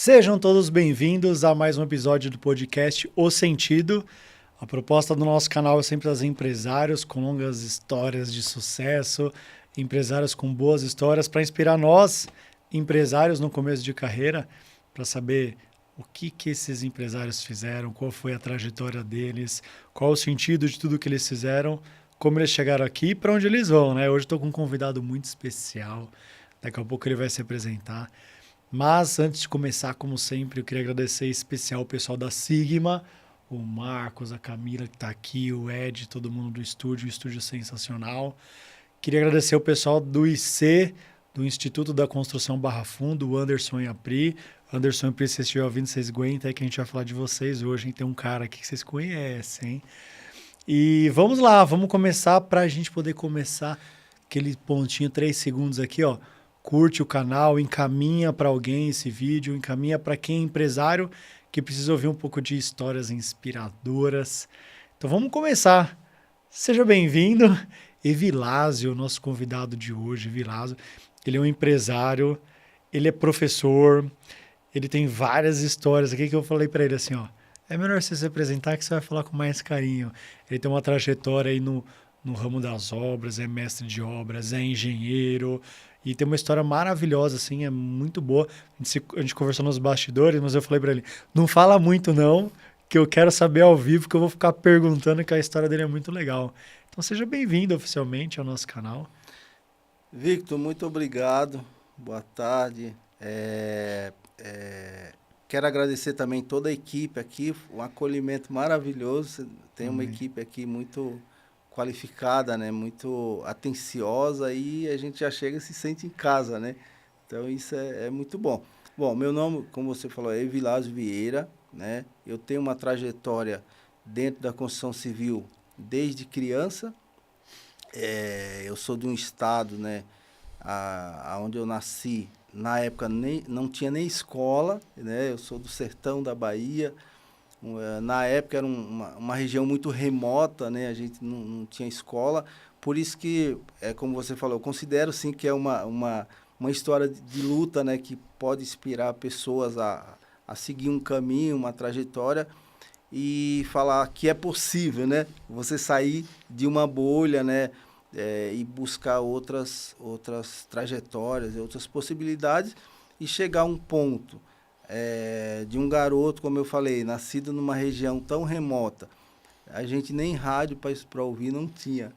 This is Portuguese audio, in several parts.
Sejam todos bem-vindos a mais um episódio do podcast O Sentido. A proposta do nosso canal é sempre trazer empresários com longas histórias de sucesso, empresários com boas histórias para inspirar nós, empresários no começo de carreira, para saber o que esses empresários fizeram, qual foi a trajetória deles, qual o sentido de tudo que eles fizeram, como eles chegaram aqui e para onde eles vão, né? Hoje estou com um convidado muito especial, daqui a pouco ele vai se apresentar. Mas antes de começar, como sempre, eu queria agradecer em especial o pessoal da Sigma, o Marcos, a Camila que está aqui, o Ed, todo mundo do estúdio, um estúdio sensacional. Queria agradecer o pessoal do IC, do Instituto da Construção Barra Fundo, o Anderson e a Pri. Anderson e Pri, se vocês estiverem ouvindo, vocês aguentam aí que a gente vai falar de vocês hoje, hein? Tem um cara aqui que vocês conhecem, hein? E vamos lá, vamos começar para a gente poder começar aquele pontinho, 3 segundos aqui, ó. Curte o canal, encaminha para alguém esse vídeo, encaminha para quem é empresário que precisa ouvir um pouco de histórias inspiradoras. Então vamos começar. Seja bem-vindo, Evilásio, nosso convidado de hoje, Evilásio. Ele é um empresário, ele é professor, ele tem várias histórias aqui que eu falei para ele assim, ó, é melhor você se apresentar que você vai falar com mais carinho. Ele tem uma trajetória aí no ramo das obras, é mestre de obras, é engenheiro, e tem uma história maravilhosa, assim, é muito boa. A gente conversou nos bastidores, mas eu falei para ele, não fala muito não, que eu quero saber ao vivo, que eu vou ficar perguntando, que a história dele é muito legal. Então seja bem-vindo oficialmente ao nosso canal. Victor, muito obrigado, boa tarde. Quero agradecer também toda a equipe aqui, um acolhimento maravilhoso. Tem uma equipe aqui muito qualificada, né? Muito atenciosa e a gente já chega e se sente em casa, né? Então isso é muito bom. Bom, meu nome, como você falou, é Evilásio Vieira, né? Eu tenho uma trajetória dentro da construção civil desde criança. Eu sou de um estado, né? Onde eu nasci, na época não tinha nem escola, né? Eu sou do sertão da Bahia. Na época era uma região muito remota, né? A gente não tinha escola, por isso que, como você falou, eu considero sim que é uma história de luta, né? Que pode inspirar pessoas a seguir um caminho, uma trajetória e falar que é possível, né? Você sair de uma bolha, né? E buscar outras trajetórias, outras possibilidades e chegar a um ponto. De um garoto, como eu falei, nascido numa região tão remota, a gente nem rádio para ouvir não tinha.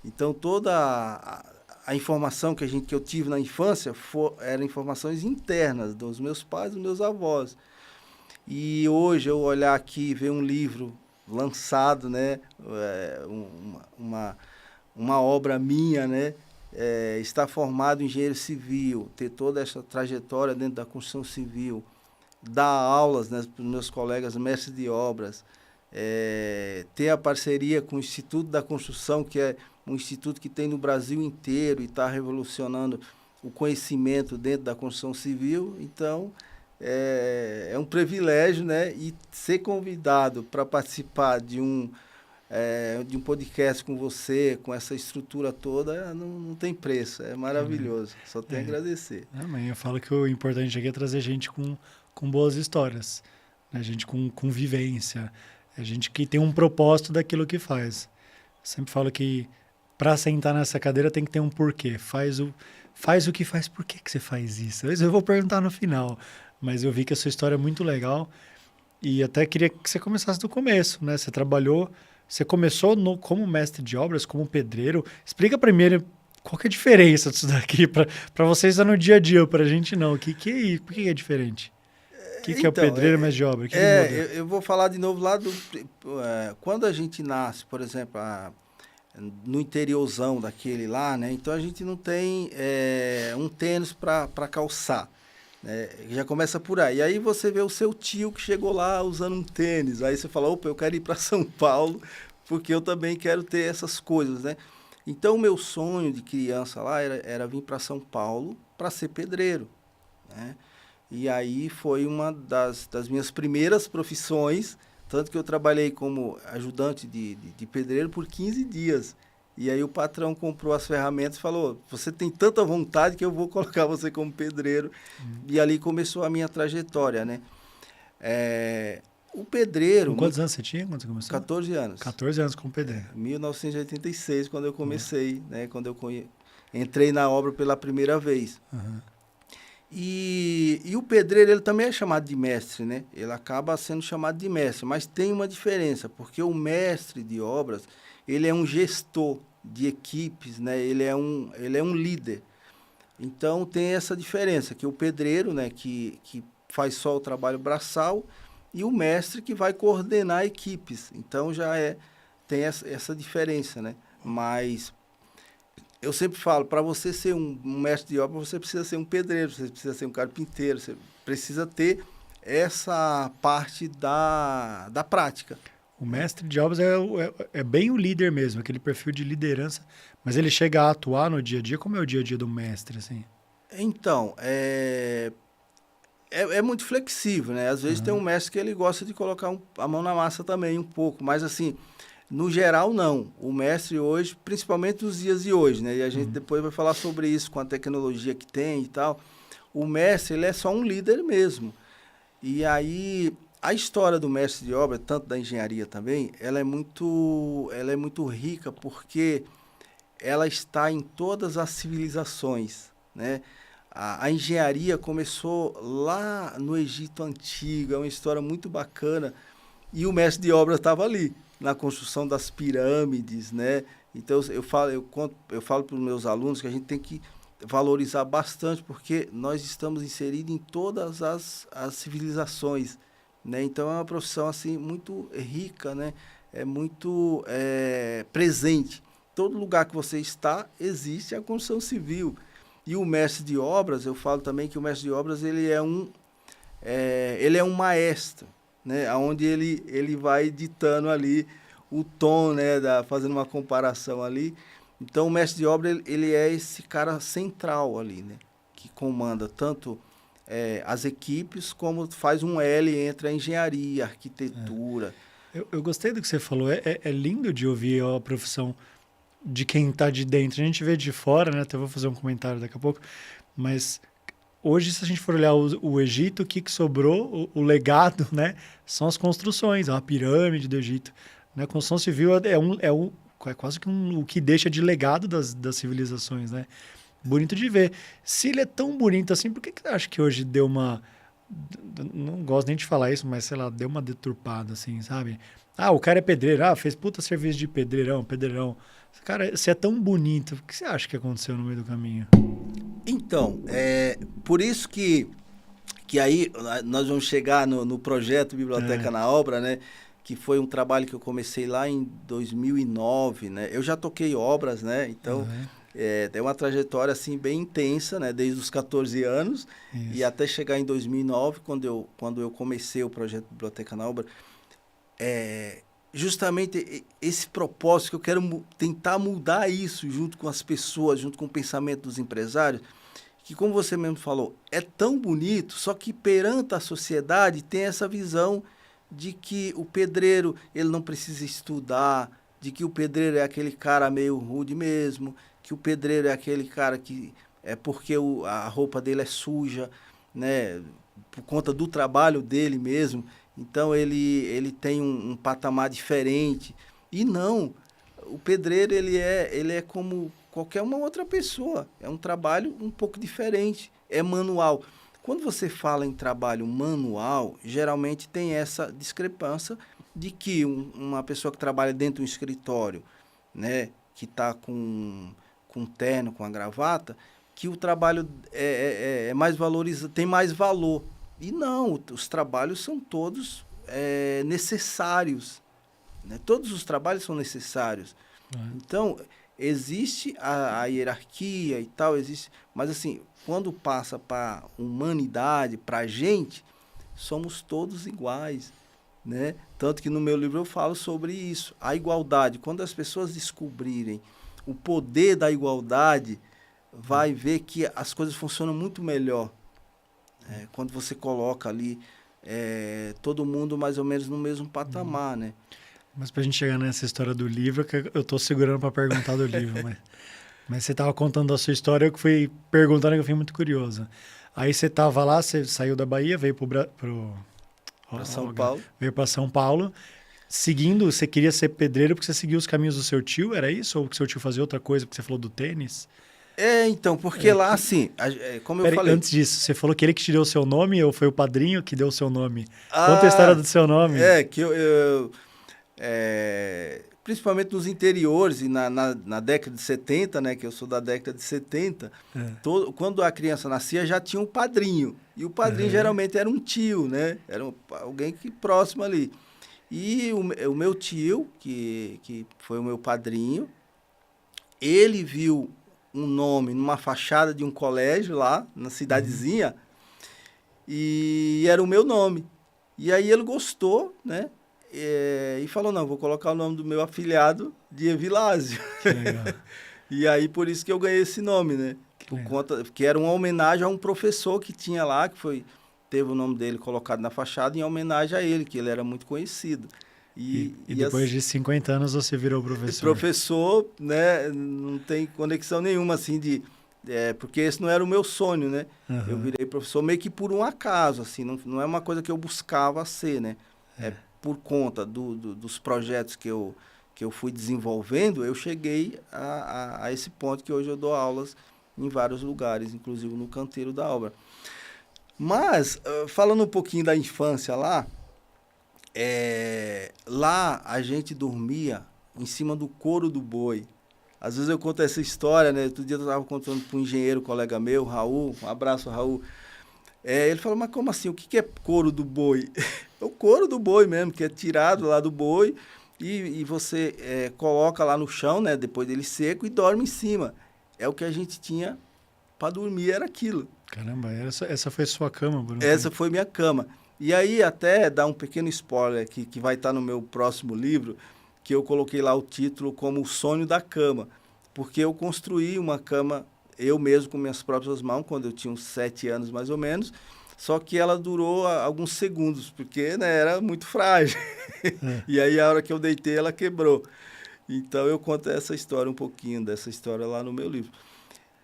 Então, toda a informação que eu tive na infância eram informações internas dos meus pais e dos meus avós. E hoje, eu olhar aqui e ver um livro lançado, né, uma obra minha, né, estar formado em engenheiro civil, ter toda essa trajetória dentro da construção civil, dar aulas, né, para os meus colegas mestres de obras, ter a parceria com o Instituto da Construção, que é um instituto que tem no Brasil inteiro e está revolucionando o conhecimento dentro da construção civil. Então, é um privilégio, né, e ser convidado para participar de um podcast com você, com essa estrutura toda, não tem preço, é maravilhoso, só tenho a agradecer. Eu falo que o importante aqui é trazer gente com boas histórias, né? Gente com vivência, gente que tem um propósito daquilo que faz. Eu sempre falo que para sentar nessa cadeira tem que ter um porquê. Faz o que faz, por que você faz isso? Eu vou perguntar no final, mas eu vi que a sua história é muito legal e até queria que você começasse do começo, né? Você começou como mestre de obras, como pedreiro. Explica primeiro qual que é a diferença disso daqui para vocês no dia a dia, para a gente não. Por que é diferente? O que é o pedreiro mestre de obra? O que muda? Eu vou falar de novo lá quando a gente nasce, por exemplo, no interiorzão daquele lá, né? Então a gente não tem um tênis para calçar. Já começa por aí. Aí você vê o seu tio que chegou lá usando um tênis. Aí você fala, opa, eu quero ir para São Paulo, porque eu também quero ter essas coisas, né? Então, o meu sonho de criança lá era vir para São Paulo para ser pedreiro, né? E aí foi uma das minhas primeiras profissões, tanto que eu trabalhei como ajudante de pedreiro por 15 dias. E aí o patrão comprou as ferramentas e falou, você tem tanta vontade que eu vou colocar você como pedreiro. E ali começou a minha trajetória, né? O pedreiro... Com quantos anos você tinha quando você começou? 14 anos. 14 anos como pedreiro. 1986, quando eu comecei, né? Quando eu entrei na obra pela primeira vez. Uhum. E o pedreiro, ele também é chamado de mestre, né? Ele acaba sendo chamado de mestre, mas tem uma diferença, porque o mestre de obras, ele é um gestor de equipes, né? Ele é um líder. Então, tem essa diferença, que o pedreiro, né? Que faz só o trabalho braçal, e o mestre que vai coordenar equipes. Então, tem essa diferença, né? Mas eu sempre falo, para você ser um mestre de obra, você precisa ser um pedreiro, você precisa ser um carpinteiro, você precisa ter essa parte da prática. O mestre de obras é bem o líder mesmo, aquele perfil de liderança, mas ele chega a atuar no dia a dia. Como é o dia a dia do mestre, assim? Então, é muito flexível, né? Às vezes tem um mestre que ele gosta de colocar a mão na massa também um pouco, mas assim, no geral não. O mestre hoje, principalmente nos dias de hoje, né? E a gente depois vai falar sobre isso com a tecnologia que tem e tal. O mestre, ele é só um líder mesmo. E aí, a história do mestre de obra, tanto da engenharia também, ela é muito rica porque ela está em todas as civilizações, né? A engenharia começou lá no Egito Antigo, é uma história muito bacana, e o mestre de obra estava ali, na construção das pirâmides, né? Então, eu falo para os meus alunos que a gente tem que valorizar bastante, porque nós estamos inseridos em todas as civilizações, né? Então, é uma profissão assim, muito rica, né? É muito presente. Todo lugar que você está, existe a construção civil. E o mestre de obras, eu falo também que o mestre de obras ele é um maestro, né? Onde ele vai ditando ali o tom, né? Fazendo uma comparação ali. Então, o mestre de obra ele é esse cara central ali, né? Que comanda tanto as equipes, como faz um L entre a engenharia, a arquitetura. Eu gostei do que você falou. É lindo de ouvir a profissão de quem está de dentro. A gente vê de fora, né? Até vou fazer um comentário daqui a pouco. Mas hoje, se a gente for olhar o Egito, o que sobrou, o legado, né? São as construções, a pirâmide do Egito. Né? A construção civil é quase que o que deixa de legado das civilizações, né? Bonito de ver. Se ele é tão bonito assim, por que você acha que hoje deu uma... Não gosto nem de falar isso, mas sei lá, deu uma deturpada, assim, sabe? Ah, o cara é pedreiro, fez puta serviço de pedreirão. Cara, se é tão bonito, o que você acha que aconteceu no meio do caminho? Então, por isso que aí nós vamos chegar no projeto Biblioteca na Obra, né? Que foi um trabalho que eu comecei lá em 2009, né? Eu já toquei obras, né? Então, é uma trajetória, assim, bem intensa, né? Desde os 14 anos e até chegar em 2009, quando eu comecei o projeto Biblioteca na Obra. Justamente esse propósito que eu quero tentar mudar isso junto com as pessoas, junto com o pensamento dos empresários, que, como você mesmo falou, é tão bonito, só que perante a sociedade tem essa visão de que o pedreiro ele não precisa estudar, de que o pedreiro é aquele cara meio rude mesmo, que o pedreiro é aquele cara que é porque a roupa dele é suja, né, por conta do trabalho dele mesmo. Então, ele tem um patamar diferente. E não, o pedreiro ele é como qualquer uma outra pessoa. É um trabalho um pouco diferente, é manual. Quando você fala em trabalho manual, geralmente tem essa discrepância de que uma pessoa que trabalha dentro de um escritório, né, que está com terno, com a gravata, que o trabalho é mais valorizado, tem mais valor. E não, os trabalhos são todos necessários, né? Todos os trabalhos são necessários. Então, existe a hierarquia e tal, mas assim, quando passa para a humanidade, para a gente, somos todos iguais, né? Tanto que no meu livro eu falo sobre isso, a igualdade. Quando as pessoas descobrirem o poder da igualdade, vai ver que as coisas funcionam muito melhor. Quando você coloca ali todo mundo mais ou menos no mesmo patamar, né? Mas pra gente chegar nessa história do livro, que eu tô segurando para perguntar do livro, mas você tava contando a sua história, eu que fui perguntando, que eu fui muito curioso. Aí você tava lá, você saiu da Bahia, veio Para São Paulo. veio para São Paulo, seguindo, você queria ser pedreiro porque você seguiu os caminhos do seu tio, era isso? Ou que seu tio fazia outra coisa, porque você falou do tênis? Então, porque lá, assim, como eu Peraí, falei... antes disso, você falou que ele que te deu o seu nome ou foi o padrinho que deu o seu nome? Conta a história do seu nome. Que principalmente nos interiores e na década de 70, né, que eu sou da década de 70, quando a criança nascia já tinha um padrinho. E o padrinho geralmente era um tio, né? Era alguém próximo ali. E o meu tio, que foi o meu padrinho, ele viu um nome numa fachada de um colégio lá, na cidadezinha, e era o meu nome. E aí ele gostou, né? E falou, não, vou colocar o nome do meu afilhado de Evilásio. Que legal. E aí, por isso que eu ganhei esse nome, né? Que era uma homenagem a um professor que tinha lá, teve o nome dele colocado na fachada em homenagem a ele, que ele era muito conhecido. E depois de 50 anos você virou professor. Professor, né? Não tem conexão nenhuma, assim, porque esse não era o meu sonho, né? Eu virei professor meio que por um acaso, assim, não é uma coisa que eu buscava ser, né? Por conta dos projetos que eu fui desenvolvendo, eu cheguei a esse ponto que hoje eu dou aulas em vários lugares, inclusive no canteiro da obra. Mas, falando um pouquinho da infância lá, lá a gente dormia em cima do couro do boi. Às vezes eu conto essa história, né? Outro dia eu estava contando para um engenheiro, colega meu, Raul, um abraço, Raul. Ele falou, mas como assim? O que é couro do boi? É o couro do boi mesmo, que é tirado lá do boi e você coloca lá no chão, né? Depois dele seco e dorme em cima. É o que a gente tinha para dormir, era aquilo. Caramba, essa foi sua cama, Bruno? Essa foi minha cama. E aí, até dar um pequeno spoiler aqui, que vai estar no meu próximo livro, que eu coloquei lá o título como O Sonho da Cama, porque eu construí uma cama, eu mesmo com minhas próprias mãos, quando eu tinha uns 7 anos mais ou menos, só que ela durou alguns segundos, porque né, era muito frágil. E aí, a hora que eu deitei, ela quebrou. Então, eu conto essa história, um pouquinho dessa história lá no meu livro.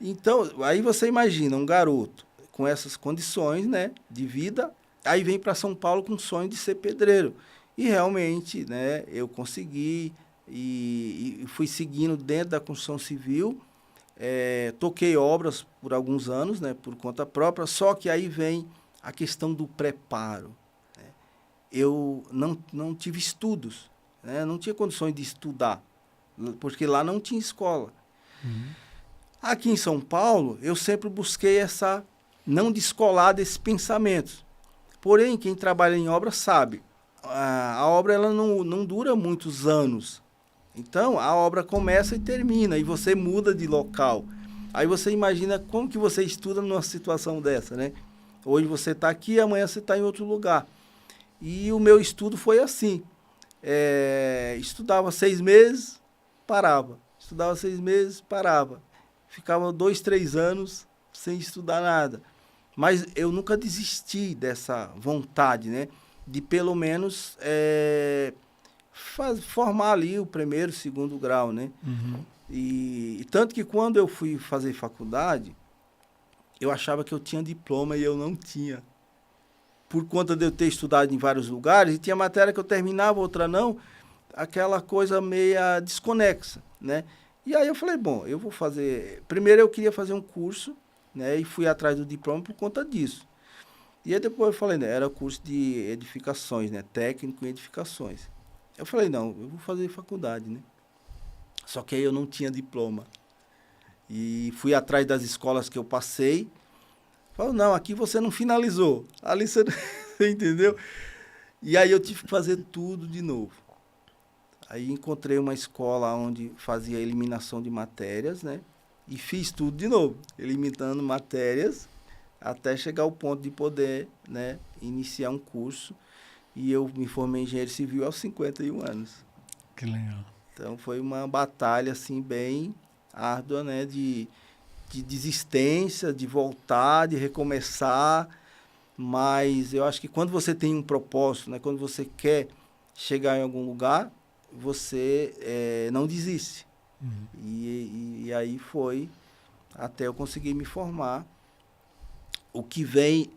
Então, aí você imagina um garoto com essas condições, né, de vida, aí vem para São Paulo com o sonho de ser pedreiro. E realmente, né, eu consegui e fui seguindo dentro da construção civil. Toquei obras por alguns anos, né, por conta própria, só que aí vem a questão do preparo. Né? Eu não tive estudos, né, não tinha condições de estudar, porque lá não tinha escola. Aqui em São Paulo, eu sempre busquei não descolar desses pensamentos. Porém, quem trabalha em obra sabe, a obra ela não dura muitos anos. Então, a obra começa e termina, e você muda de local. Aí você imagina como que você estuda numa situação dessa, né? Hoje você está aqui, amanhã você está em outro lugar. E o meu estudo foi assim. Estudava 6 meses, parava. Estudava 6 meses, parava. Ficava 2, 3 anos sem estudar nada. Mas eu nunca desisti dessa vontade, né? De pelo menos formar ali o primeiro, segundo grau, né? E tanto que quando eu fui fazer faculdade, eu achava que eu tinha diploma e eu não tinha. Por conta de eu ter estudado em vários lugares, e tinha matéria que eu terminava, outra não, aquela coisa meia desconexa, né? E aí eu falei, bom, eu vou fazer... Primeiro eu queria fazer um curso, né? E fui atrás do diploma por conta disso. E aí depois eu falei, né? Era curso de edificações, né? Técnico em edificações. Eu falei, não, eu vou fazer faculdade, né? Só que aí eu não tinha diploma. E fui atrás das escolas que eu passei. Falei, não, aqui você não finalizou. Ali você entendeu? E aí eu tive que fazer tudo de novo. Aí encontrei uma escola onde fazia eliminação de matérias, né? E fiz tudo de novo, eliminando matérias, até chegar ao ponto de poder, né, iniciar um curso. E eu me formei em engenheiro civil aos 51 anos. Que legal. Então, foi uma batalha, assim, bem árdua, né, de desistência, de voltar, de recomeçar. Mas eu acho que quando você tem um propósito, né, quando você quer chegar em algum lugar, você não desiste. Uhum. E aí foi até eu conseguir me formar, o que vem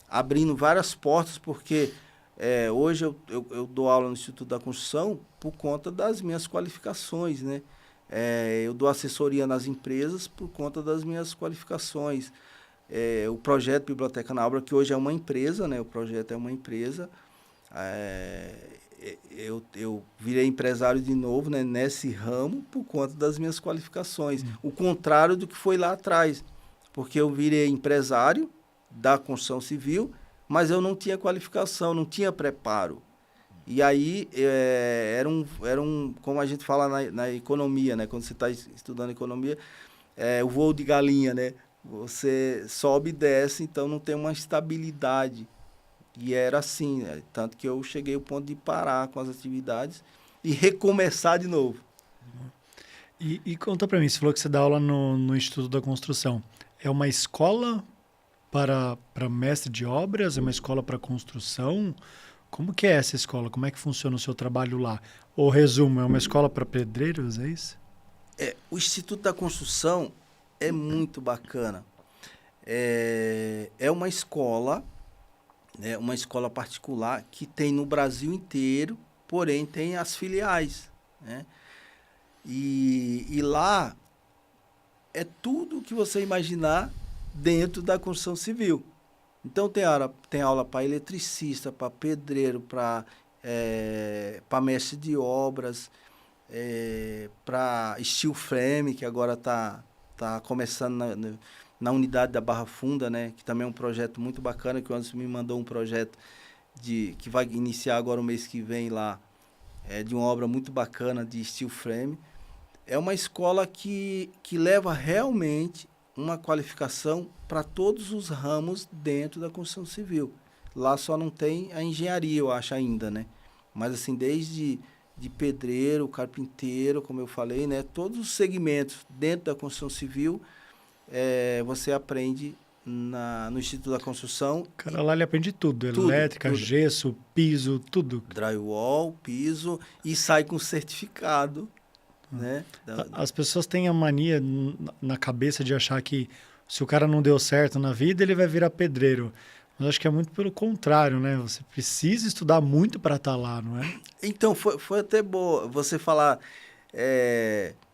abrindo várias portas, porque hoje eu dou aula no Instituto da Construção por conta das minhas qualificações, né? Eu dou assessoria nas empresas por conta das minhas qualificações. O projeto Biblioteca na Obra, que hoje é uma empresa, né? O projeto é uma empresa. Eu virei empresário de novo, né, nesse ramo por conta das minhas qualificações. O contrário do que foi lá atrás. Porque eu virei empresário da construção civil, mas eu não tinha qualificação, não tinha preparo. E aí era um, como a gente fala na economia, né? Quando você está estudando economia, o voo de galinha, né? Você sobe e desce, então não tem uma estabilidade. E era assim, né? Tanto que eu cheguei ao ponto de parar com as atividades e recomeçar de novo. E conta para mim, você falou que você dá aula no Instituto da Construção. É uma escola para mestre de obras? É uma escola para construção? Como que é essa escola? Como é que funciona o seu trabalho lá? Ou resumo, é uma escola para pedreiros, é isso? O Instituto da Construção é muito bacana. É uma escola, né, uma escola particular que tem no Brasil inteiro, porém tem as filiais, né? E lá é tudo o que você imaginar dentro da construção civil. Então tem aula para eletricista, para pedreiro, para mestre de obras, para steel frame, que agora está começando na unidade da Barra Funda, né? Que também é um projeto muito bacana, que o Anderson me mandou um projeto que vai iniciar agora o mês que vem lá, de uma obra muito bacana de steel frame. É uma escola que leva realmente uma qualificação para todos os ramos dentro da construção civil. Lá só não tem a engenharia, eu acho, ainda, né? Mas, assim, desde de pedreiro, carpinteiro, como eu falei, né? Todos os segmentos dentro da construção civil, você aprende no Instituto da Construção. Cara, lá ele aprende tudo. Elétrica, tudo. Gesso, piso, tudo. Drywall, piso, e sai com certificado. Né? As pessoas têm a mania na cabeça de achar que se o cara não deu certo na vida, ele vai virar pedreiro. Mas acho que é muito pelo contrário, né? Você precisa estudar muito para estar lá, não é? Então, foi até bom você falar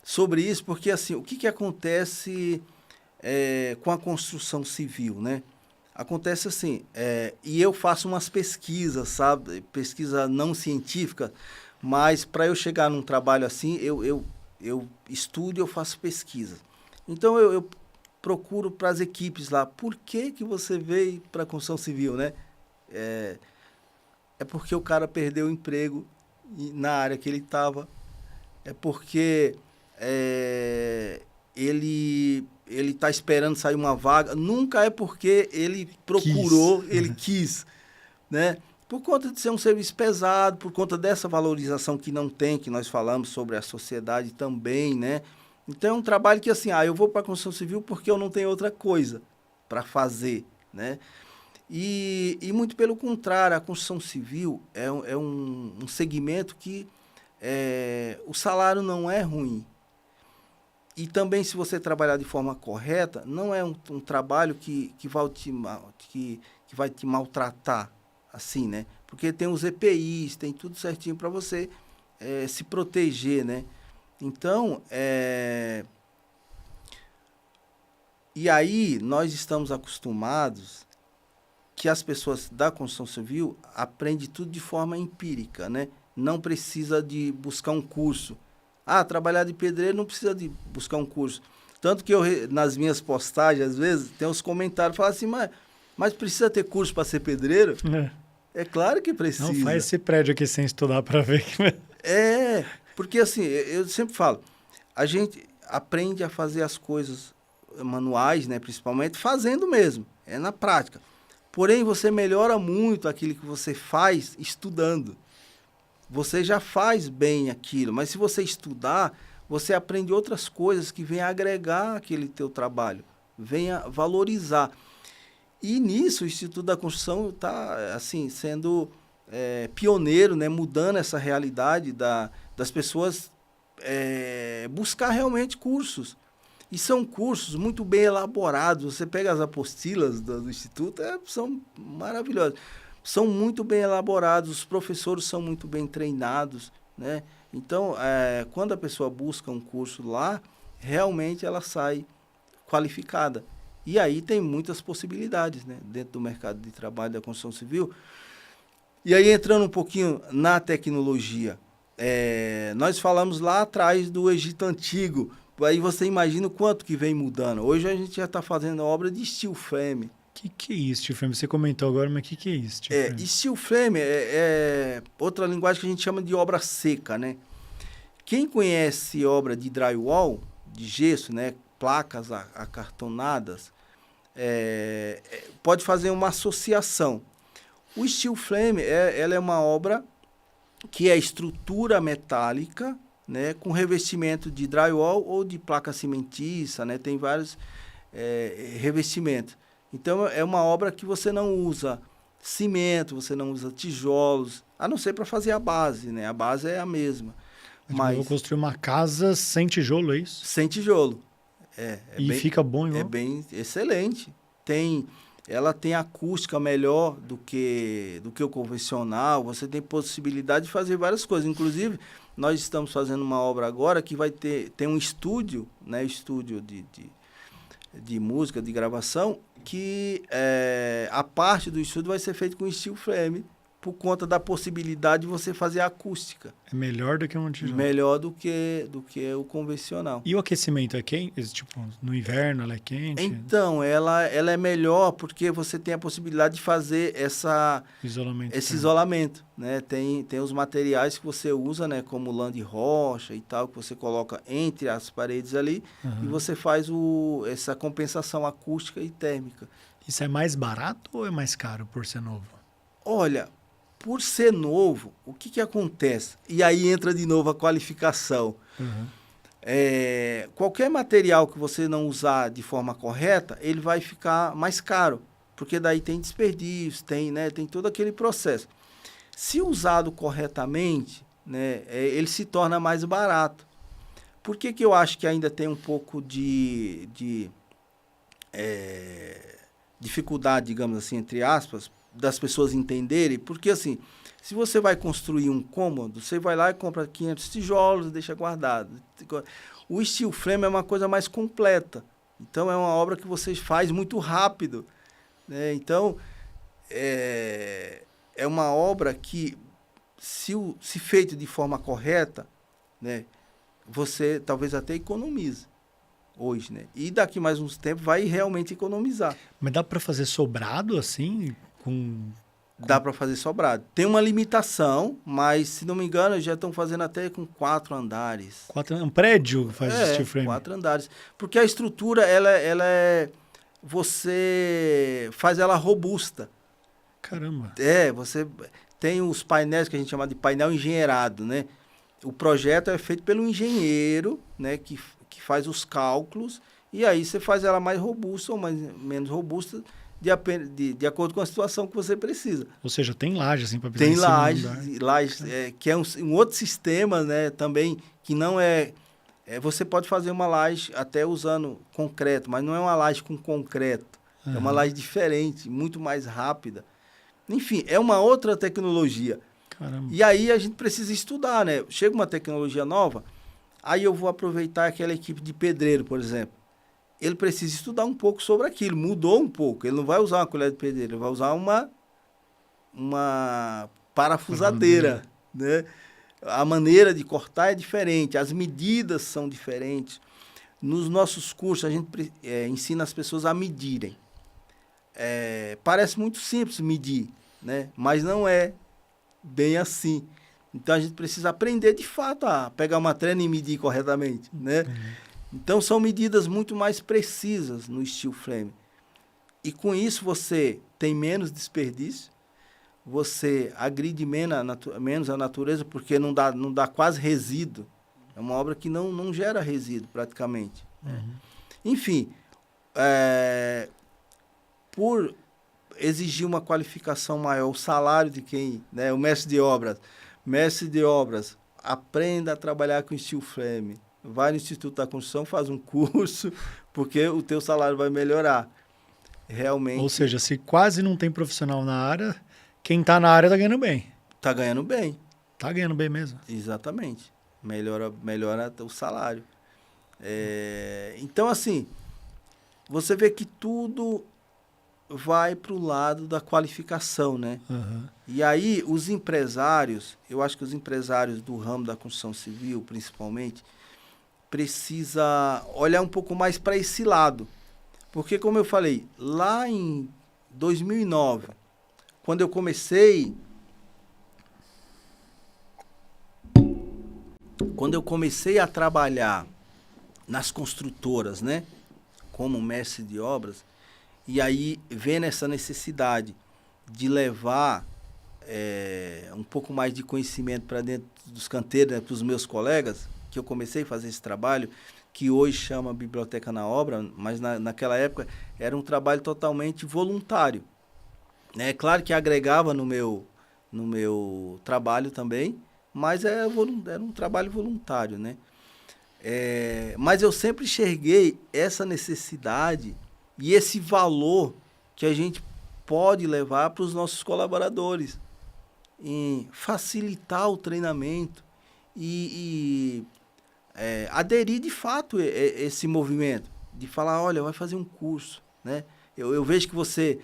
sobre isso, porque assim, o que acontece com a construção civil, né? Acontece assim, e eu faço umas pesquisas, sabe? Pesquisa não científica, mas para eu chegar num trabalho assim, eu estudo e eu faço pesquisa. Então, eu procuro para as equipes lá, por que você veio para a construção civil, né? É porque o cara perdeu o emprego na área que ele estava. É porque ele está esperando sair uma vaga. Nunca é porque ele procurou, ele quis, né? Por conta de ser um serviço pesado, por conta dessa valorização que não tem, que nós falamos sobre a sociedade também, né? Então, é um trabalho que, assim, eu vou para a construção civil porque eu não tenho outra coisa para fazer, né? E muito pelo contrário, a construção civil é um segmento que o salário não é ruim. E também, se você trabalhar de forma correta, não é um trabalho que vai te maltratar, assim, né? Porque tem os EPIs, tem tudo certinho para você se proteger, né? Então, e aí nós estamos acostumados que as pessoas da construção civil aprendem tudo de forma empírica, né? Não precisa de buscar um curso. Trabalhar de pedreiro não precisa de buscar um curso. Tanto que nas minhas postagens, às vezes, tem uns comentários, falam assim, mas precisa ter curso para ser pedreiro? É claro que precisa. Não faz esse prédio aqui sem estudar para ver. Porque assim, eu sempre falo, a gente aprende a fazer as coisas manuais, né, principalmente, fazendo mesmo, na prática. Porém, você melhora muito aquilo que você faz estudando. Você já faz bem aquilo, mas se você estudar, você aprende outras coisas que vêm agregar aquele teu trabalho, venha valorizar. E nisso o Instituto da Construção está assim, sendo pioneiro, né, mudando essa realidade das pessoas buscar realmente cursos. E são cursos muito bem elaborados. Você pega as apostilas do Instituto, são maravilhosas. São muito bem elaborados, os professores são muito bem treinados, né? Então, quando a pessoa busca um curso lá, realmente ela sai qualificada. E aí tem muitas possibilidades, né, dentro do mercado de trabalho da construção civil. E aí, entrando um pouquinho na tecnologia, nós falamos lá atrás do Egito Antigo. Aí você imagina o quanto que vem mudando. Hoje a gente já está fazendo obra de steel frame. O que é isso, steel frame? Você comentou agora, mas o que é isso, steel frame? Steel frame é outra linguagem que a gente chama de obra seca, né? Quem conhece obra de drywall, de gesso, né, placas acartonadas, pode fazer uma associação. O steel frame ela é uma obra que é estrutura metálica, né, com revestimento de drywall ou de placa cimentiça, né, tem vários revestimentos. Então, é uma obra que você não usa cimento, você não usa tijolos, a não ser para fazer a base, né? A base é a mesma. Mas eu vou construir uma casa sem tijolo, é isso? Sem tijolo. Fica bom igual? É bem excelente. Ela tem acústica melhor do que o convencional. Você tem possibilidade de fazer várias coisas. Inclusive, nós estamos fazendo uma obra agora que vai ter um estúdio, né? Estúdio de música, de gravação, que a parte do estúdio vai ser feita com steel frame, por conta da possibilidade de você fazer acústica. É melhor do que um tijolo? Melhor do que o convencional. E o aquecimento é quente? Tipo, no inverno ela é quente? Então, ela é melhor porque você tem a possibilidade de fazer esse isolamento. Né? Tem os materiais que você usa, né? Como lã de rocha e tal, que você coloca entre as paredes ali, e você faz essa compensação acústica e térmica. Isso é mais barato ou é mais caro por ser novo? Olha, por ser novo, o que acontece? E aí entra de novo a qualificação. Qualquer material que você não usar de forma correta, ele vai ficar mais caro, porque daí tem desperdício, tem todo aquele processo. Se usado corretamente, né, ele se torna mais barato. Por que eu acho que ainda tem um pouco de dificuldade, digamos assim, entre aspas, das pessoas entenderem? Porque, assim, se você vai construir um cômodo, você vai lá e compra 500 tijolos e deixa guardado. O steel frame é uma coisa mais completa. Então, é uma obra que você faz muito rápido, né? Então, é uma obra que, se feita de forma correta, né, você talvez até economize hoje, né? E daqui mais uns tempos vai realmente economizar. Mas dá para fazer sobrado assim? Dá para fazer sobrado. Tem uma limitação, mas, se não me engano, já estão fazendo até com 4 andares. Um prédio faz steel frame? 4 andares. Porque a estrutura, você faz ela robusta. Caramba. Você tem os painéis que a gente chama de painel engenheirado, né? O projeto é feito pelo engenheiro, né, que faz os cálculos, e aí você faz ela mais robusta ou menos robusta, de acordo com a situação que você precisa. Ou seja, tem laje assim para Tem laje que é um outro sistema, né, também, que não você pode fazer uma laje até usando concreto, mas não é uma laje com concreto. É uma laje diferente, muito mais rápida. Enfim, é uma outra tecnologia. Caramba. E aí a gente precisa estudar, né? Chega uma tecnologia nova, aí eu vou aproveitar aquela equipe de pedreiro, por exemplo. Ele precisa estudar um pouco sobre aquilo, mudou um pouco. Ele não vai usar uma colher de pedreiro, ele vai usar uma parafusadeira, né? A maneira de cortar é diferente, as medidas são diferentes. Nos nossos cursos, a gente ensina as pessoas a medirem. Parece muito simples medir, né? Mas não é bem assim. Então, a gente precisa aprender, de fato, a pegar uma trena e medir corretamente, né? Então, são medidas muito mais precisas no steel frame. E, com isso, você tem menos desperdício, você agride menos a natureza, porque não dá quase resíduo. É uma obra que não gera resíduo, praticamente. Enfim, por exigir uma qualificação maior, o salário de quem, né, o mestre de obras, aprenda a trabalhar com steel frame, vai no Instituto da Construção, faz um curso, porque o teu salário vai melhorar. Realmente. Ou seja, se quase não tem profissional na área, quem está na área está ganhando bem. Está ganhando bem. Está ganhando bem mesmo. Exatamente. Melhora o salário. Então, assim, você vê que tudo vai para o lado da qualificação, né? Uhum. E aí, os empresários, eu acho que os empresários do ramo da construção civil, principalmente, precisa olhar um pouco mais para esse lado. Porque, como eu falei, lá em 2009, quando eu comecei a trabalhar nas construtoras, né, como mestre de obras, e aí vendo essa necessidade de levar um pouco mais de conhecimento para dentro dos canteiros, né, para os meus colegas, que eu comecei a fazer esse trabalho, que hoje chama Biblioteca na Obra, mas naquela época era um trabalho totalmente voluntário. É claro que agregava no meu trabalho também, mas era um trabalho voluntário, né? Mas eu sempre enxerguei essa necessidade e esse valor que a gente pode levar para os nossos colaboradores, em facilitar o treinamento e aderir de fato esse movimento, de falar, olha, vai fazer um curso, né? Eu vejo que você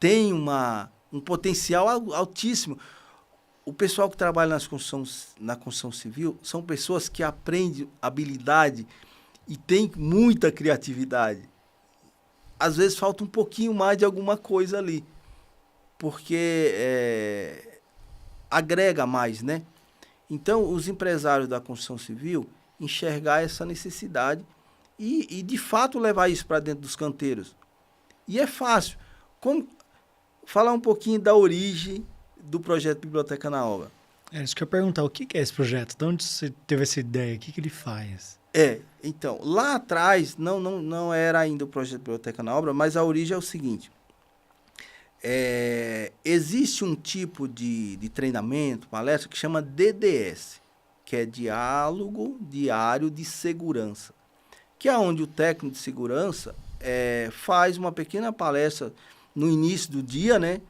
tem um potencial altíssimo. O pessoal que trabalha na construção civil são pessoas que aprendem habilidade e têm muita criatividade. Às vezes falta um pouquinho mais de alguma coisa ali, porque agrega mais, né? Então, os empresários da construção civil enxergar essa necessidade e de fato, levar isso para dentro dos canteiros. E é fácil. Falar um pouquinho da origem do projeto Biblioteca na Obra. É isso que eu ia perguntar. O que é esse projeto? De onde você teve essa ideia? O que ele faz? Então, lá atrás, não era ainda o projeto Biblioteca na Obra, mas a origem é o seguinte. Existe um tipo de treinamento, palestra, que chama DDS, que é Diálogo Diário de Segurança, que é onde o técnico de segurança faz uma pequena palestra no início do dia, né,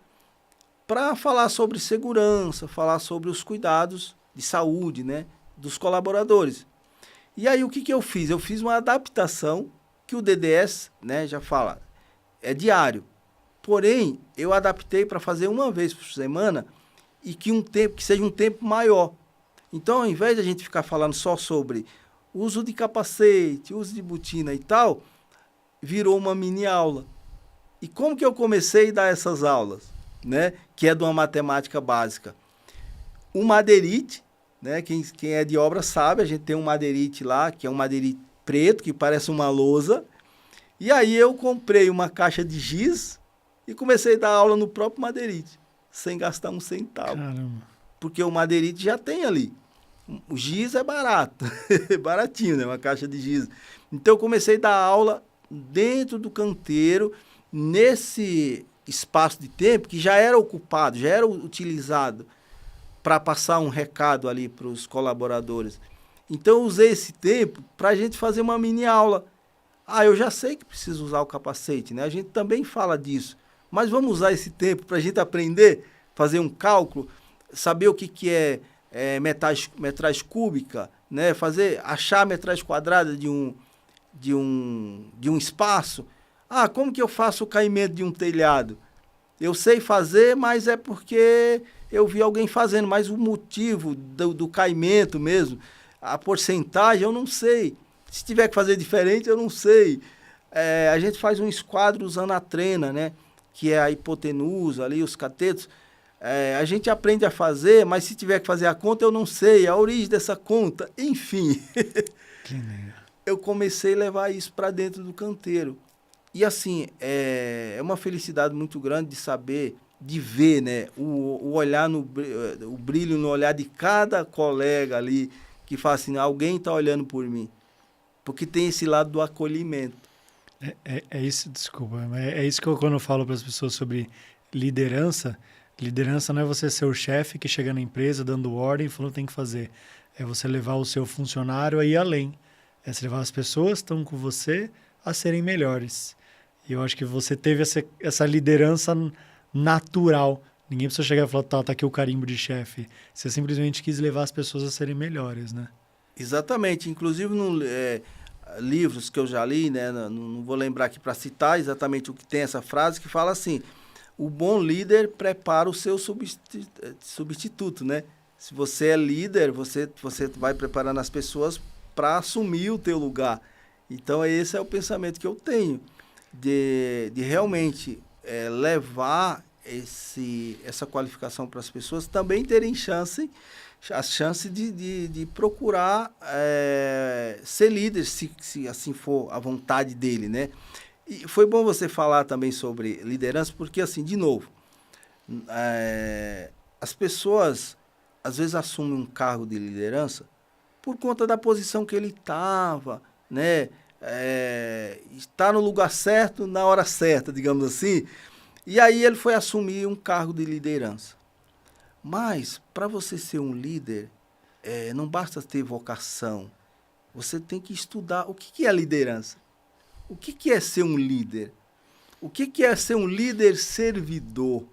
para falar sobre segurança, falar sobre os cuidados de saúde, né, dos colaboradores. E aí o que eu fiz? Eu fiz uma adaptação que o DDS, né, já fala, é diário. Porém, eu adaptei para fazer uma vez por semana e que seja um tempo maior. Então, ao invés de a gente ficar falando só sobre uso de capacete, uso de botina e tal, virou uma mini aula. E como que eu comecei a dar essas aulas, né? Que é de uma matemática básica. O madeirite, né? Quem é de obra sabe, a gente tem um madeirite lá, que é um madeirite preto, que parece uma lousa. E aí eu comprei uma caixa de giz e comecei a dar aula no próprio madeirite, sem gastar um centavo. Caramba. Porque o madeirite já tem ali. O giz é barato, baratinho, né? Uma caixa de giz. Então eu comecei a dar aula dentro do canteiro, nesse espaço de tempo que já era ocupado, já era utilizado para passar um recado ali para os colaboradores. Então eu usei esse tempo para a gente fazer uma mini aula. Eu já sei que preciso usar o capacete, né? A gente também fala disso. Mas vamos usar esse tempo para a gente aprender, fazer um cálculo, saber o que é metragem cúbica, né? Achar a metragem quadrada de um espaço. Como que eu faço o caimento de um telhado? Eu sei fazer, mas é porque eu vi alguém fazendo, mas o motivo do caimento mesmo, a porcentagem, eu não sei. Se tiver que fazer diferente, eu não sei. A gente faz um esquadro usando a trena, né? Que é a hipotenusa ali, os catetos. A gente aprende a fazer, mas se tiver que fazer a conta, eu não sei. A origem dessa conta, enfim. Que legal. Eu comecei a levar isso para dentro do canteiro. E assim, é uma felicidade muito grande de saber, de ver, né, o olhar, o brilho no olhar de cada colega ali, que fala assim, alguém está olhando por mim. Porque tem esse lado do acolhimento. É isso, desculpa, é isso que quando eu falo para as pessoas sobre liderança, liderança não é você ser o chefe que chega na empresa dando ordem e falando o que tem que fazer. É você levar o seu funcionário a ir além. É você levar as pessoas que estão com você a serem melhores. E eu acho que você teve essa liderança natural. Ninguém precisa chegar e falar, tá aqui o carimbo de chefe. Você simplesmente quis levar as pessoas a serem melhores, né? Exatamente. Inclusive, livros que eu já li, né? Não vou lembrar aqui para citar exatamente o que tem essa frase, que fala assim, o bom líder prepara o seu substituto, né? Se você é líder, você vai preparando as pessoas para assumir o teu lugar. Então, esse é o pensamento que eu tenho, de realmente levar essa qualificação para as pessoas também terem a chance de procurar ser líder, se assim for a vontade dele, né? E foi bom você falar também sobre liderança, porque, assim, de novo, as pessoas, às vezes, assumem um cargo de liderança por conta da posição que ele estava, né? Está no lugar certo, na hora certa, digamos assim. E aí ele foi assumir um cargo de liderança. Mas, para você ser um líder, não basta ter vocação. Você tem que estudar o que é liderança. O que é ser um líder? O que é ser um líder servidor?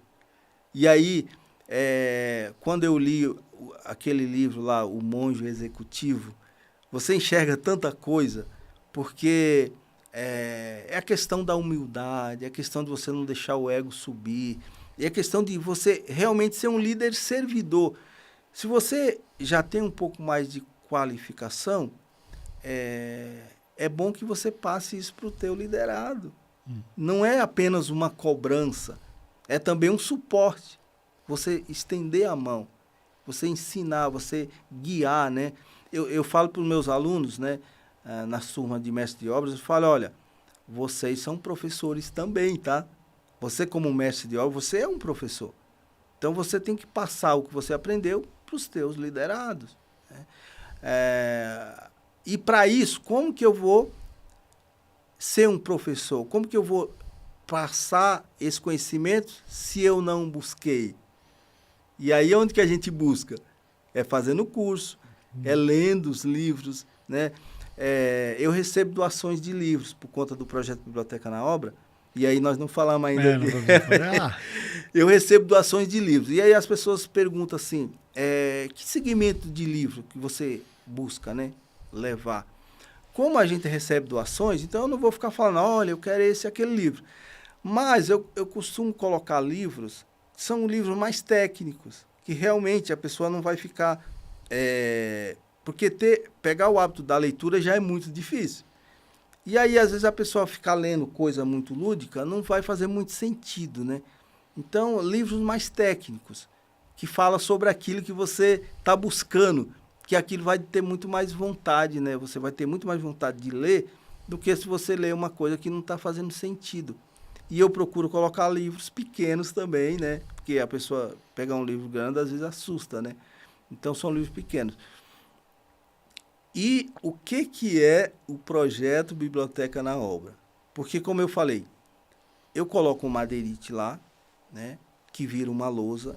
E aí, quando eu li aquele livro lá, O Monge Executivo, você enxerga tanta coisa, porque é a questão da humildade, é a questão de você não deixar o ego subir, é a questão de você realmente ser um líder servidor. Se você já tem um pouco mais de qualificação, é bom que você passe isso para o teu liderado. Não é apenas uma cobrança, é também um suporte. Você estender a mão, você ensinar, você guiar, né? Eu falo para os meus alunos, né, nas turmas de mestre de obras, eu falo, olha, vocês são professores também, tá? Você, como mestre de obras, você é um professor. Então, você tem que passar o que você aprendeu para os teus liderados, né? E, para isso, como que eu vou ser um professor? Como que eu vou passar esse conhecimento se eu não busquei? E aí, onde que a gente busca? É fazendo curso, é lendo os livros, né? Eu recebo doações de livros por conta do projeto Biblioteca na Obra, e aí nós não falamos ainda. Eu recebo doações de livros. E aí as pessoas perguntam assim, que segmento de livro que você busca, né, levar? Como a gente recebe doações, então eu não vou ficar falando, olha, eu quero esse e aquele livro. Mas eu costumo colocar livros, são livros mais técnicos, que realmente a pessoa não vai ficar... porque pegar o hábito da leitura já é muito difícil. E aí, às vezes, a pessoa ficar lendo coisa muito lúdica não vai fazer muito sentido, né? Então, livros mais técnicos, que falam sobre aquilo que você está buscando, que aquilo vai ter muito mais vontade, né? Você vai ter muito mais vontade de ler do que se você ler uma coisa que não está fazendo sentido. E eu procuro colocar livros pequenos também, né? Porque a pessoa pegar um livro grande, às vezes, assusta, né? Então, são livros pequenos. E o que é o projeto Biblioteca na Obra? Porque, como eu falei, eu coloco um madeirite lá, né, que vira uma lousa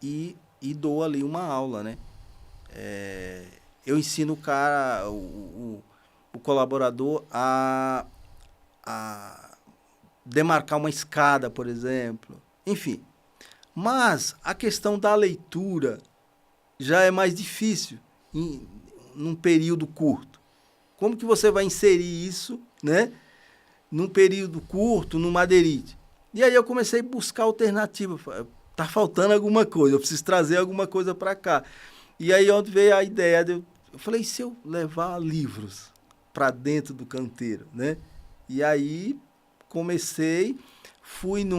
e dou ali uma aula, né? Eu ensino o cara, o colaborador a demarcar uma escada, por exemplo. Enfim. Mas a questão da leitura já é mais difícil num período curto. Como que você vai inserir isso, né, num período curto, no madeirite? E aí eu comecei a buscar alternativa. Tá faltando alguma coisa, eu preciso trazer alguma coisa para cá. E aí onde veio a ideia, eu falei, e se eu levar livros para dentro do canteiro, né? E aí fui em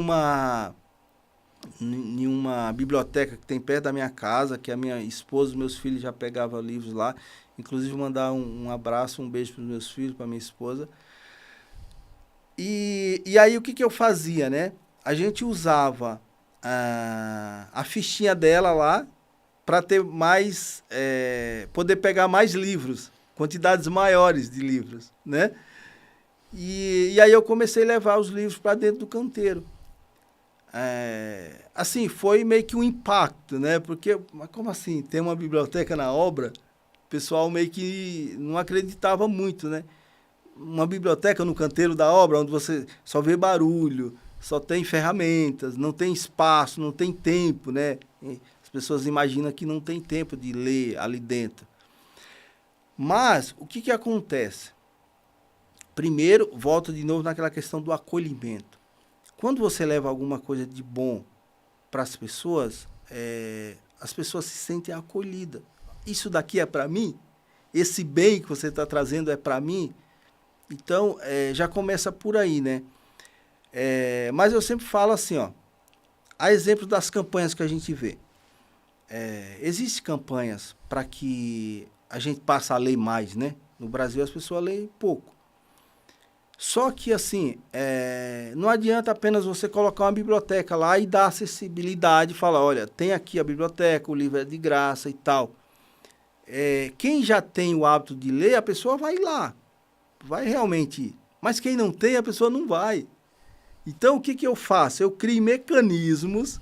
uma biblioteca que tem perto da minha casa, que a minha esposa e os meus filhos já pegavam livros lá. Inclusive, mandar um abraço, um beijo para os meus filhos, para minha esposa. E aí, o que eu fazia, né? A gente usava a fichinha dela lá para ter mais... poder pegar mais livros, quantidades maiores de livros, né? E aí eu comecei a levar os livros para dentro do canteiro. assim, foi meio que um impacto, né? Porque, mas como assim, tem uma biblioteca na obra? O pessoal meio que não acreditava muito, né? Uma biblioteca no canteiro da obra, onde você só vê barulho, só tem ferramentas, não tem espaço, não tem tempo, né? As pessoas imaginam que não tem tempo de ler ali dentro. Mas, o que acontece? Primeiro, volto de novo naquela questão do acolhimento. Quando você leva alguma coisa de bom para as pessoas se sentem acolhidas. Isso daqui é para mim? Esse bem que você está trazendo é para mim? Então, já começa por aí, né? Mas eu sempre falo assim, ó, a exemplo das campanhas que a gente vê. Existem campanhas para que a gente passe a ler mais, né? No Brasil as pessoas leem pouco. Só que, assim, não adianta apenas você colocar uma biblioteca lá e dar acessibilidade, falar, olha, tem aqui a biblioteca, o livro é de graça e tal. Quem já tem o hábito de ler, a pessoa vai lá, vai realmente ir. Mas quem não tem, a pessoa não vai. Então, o que eu faço? Eu crio mecanismos,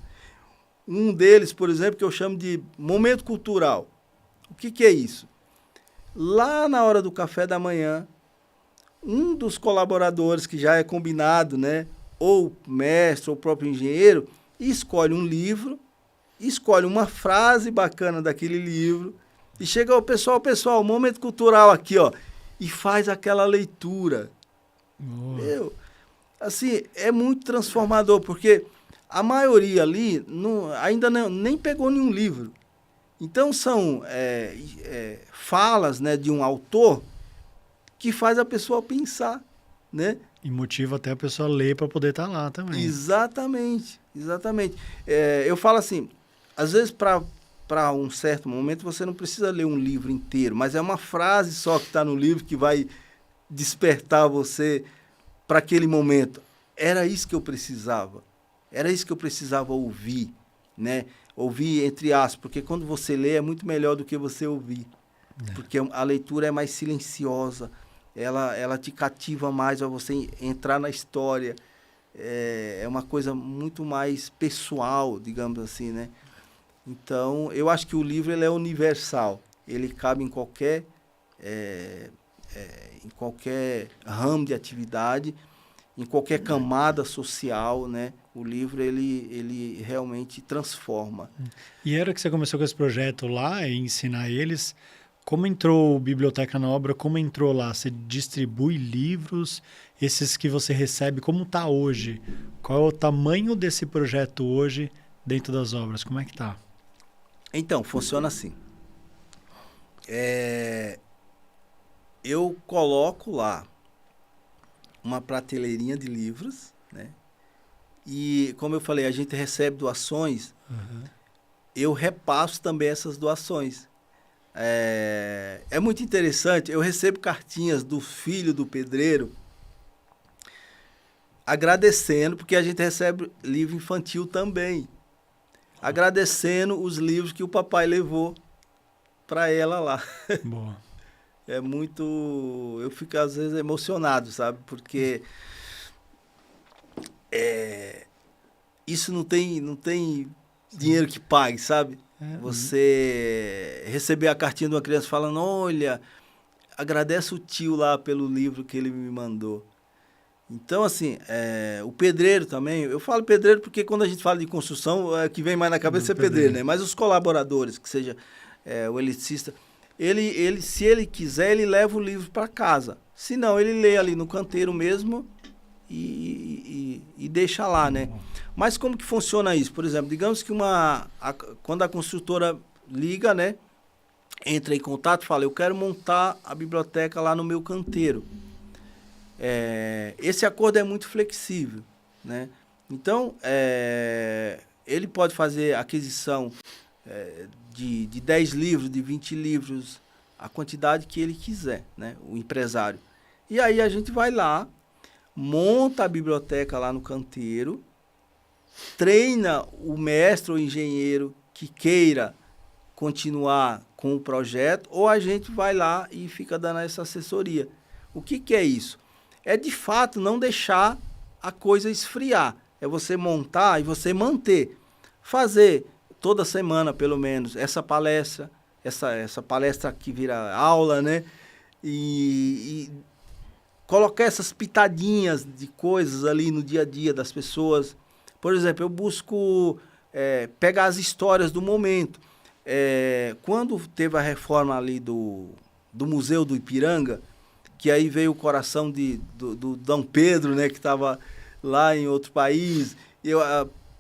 um deles, por exemplo, que eu chamo de momento cultural. O que é isso? Lá na hora do café da manhã, um dos colaboradores, que já é combinado, né, ou mestre, ou próprio engenheiro, escolhe um livro, escolhe uma frase bacana daquele livro, e chega ao pessoal, momento cultural aqui, ó, e faz aquela leitura. Meu, assim, é muito transformador, porque a maioria ali ainda nem pegou nenhum livro. Então, são falas, né, de um autor que faz a pessoa pensar, né? E motiva até a pessoa a ler para poder estar lá também. Exatamente, exatamente. Eu falo assim, às vezes para um certo momento você não precisa ler um livro inteiro, mas é uma frase só que está no livro que vai despertar você para aquele momento. Era isso que eu precisava. Era isso que eu precisava ouvir, né? Ouvir entre aspas, porque quando você lê é muito melhor do que você ouvir. Porque a leitura é mais silenciosa, ela te cativa mais a você entrar na história. É uma coisa muito mais pessoal, digamos assim, né? Então, eu acho que o livro ele é universal. Ele cabe em qualquer ramo de atividade, em qualquer camada social, né? O livro, ele realmente transforma. E era que você começou com esse projeto lá, e ensinar eles. Como entrou Biblioteca na Obra? Como entrou lá? Você distribui livros? Esses que você recebe, como está hoje? Qual é o tamanho desse projeto hoje dentro das obras? Como é que está? Então, funciona assim. Eu coloco lá uma prateleirinha de livros, né? E, como eu falei, a gente recebe doações. Uhum. Eu repasso também essas doações. É muito interessante, eu recebo cartinhas do filho do pedreiro agradecendo, porque a gente recebe livro infantil também, agradecendo os livros que o papai levou para ela lá. Boa. É muito... Eu fico às vezes emocionado, sabe? Porque isso não tem dinheiro que pague, sabe? Você receber a cartinha de uma criança falando, olha, agradece o tio lá pelo livro que ele me mandou. Então, assim, o pedreiro também, eu falo pedreiro porque quando a gente fala de construção, o que vem mais na cabeça é pedreiro, né? Mas os colaboradores, que seja o eletricista, ele, se ele quiser, ele leva o livro para casa. Se não, ele lê ali no canteiro mesmo e deixa lá, né? Mas como que funciona isso? Por exemplo, digamos que quando a construtora liga, né? Entra em contato e fala, eu quero montar a biblioteca lá no meu canteiro. Esse acordo é muito flexível, né? Então, ele pode fazer aquisição de 10 livros, de 20 livros, a quantidade que ele quiser, né? O empresário. E aí a gente vai lá, monta a biblioteca lá no canteiro, treina o mestre ou engenheiro que queira continuar com o projeto, ou a gente vai lá e fica dando essa assessoria. O que é isso? É, de fato, não deixar a coisa esfriar. é você montar e você manter. Fazer toda semana, pelo menos, essa palestra que vira aula, né? E colocar essas pitadinhas de coisas ali no dia a dia das pessoas. Por exemplo, eu busco pegar as histórias do momento. Quando teve a reforma ali do Museu do Ipiranga, que aí veio o coração do Dom Pedro, né, que estava lá em outro país.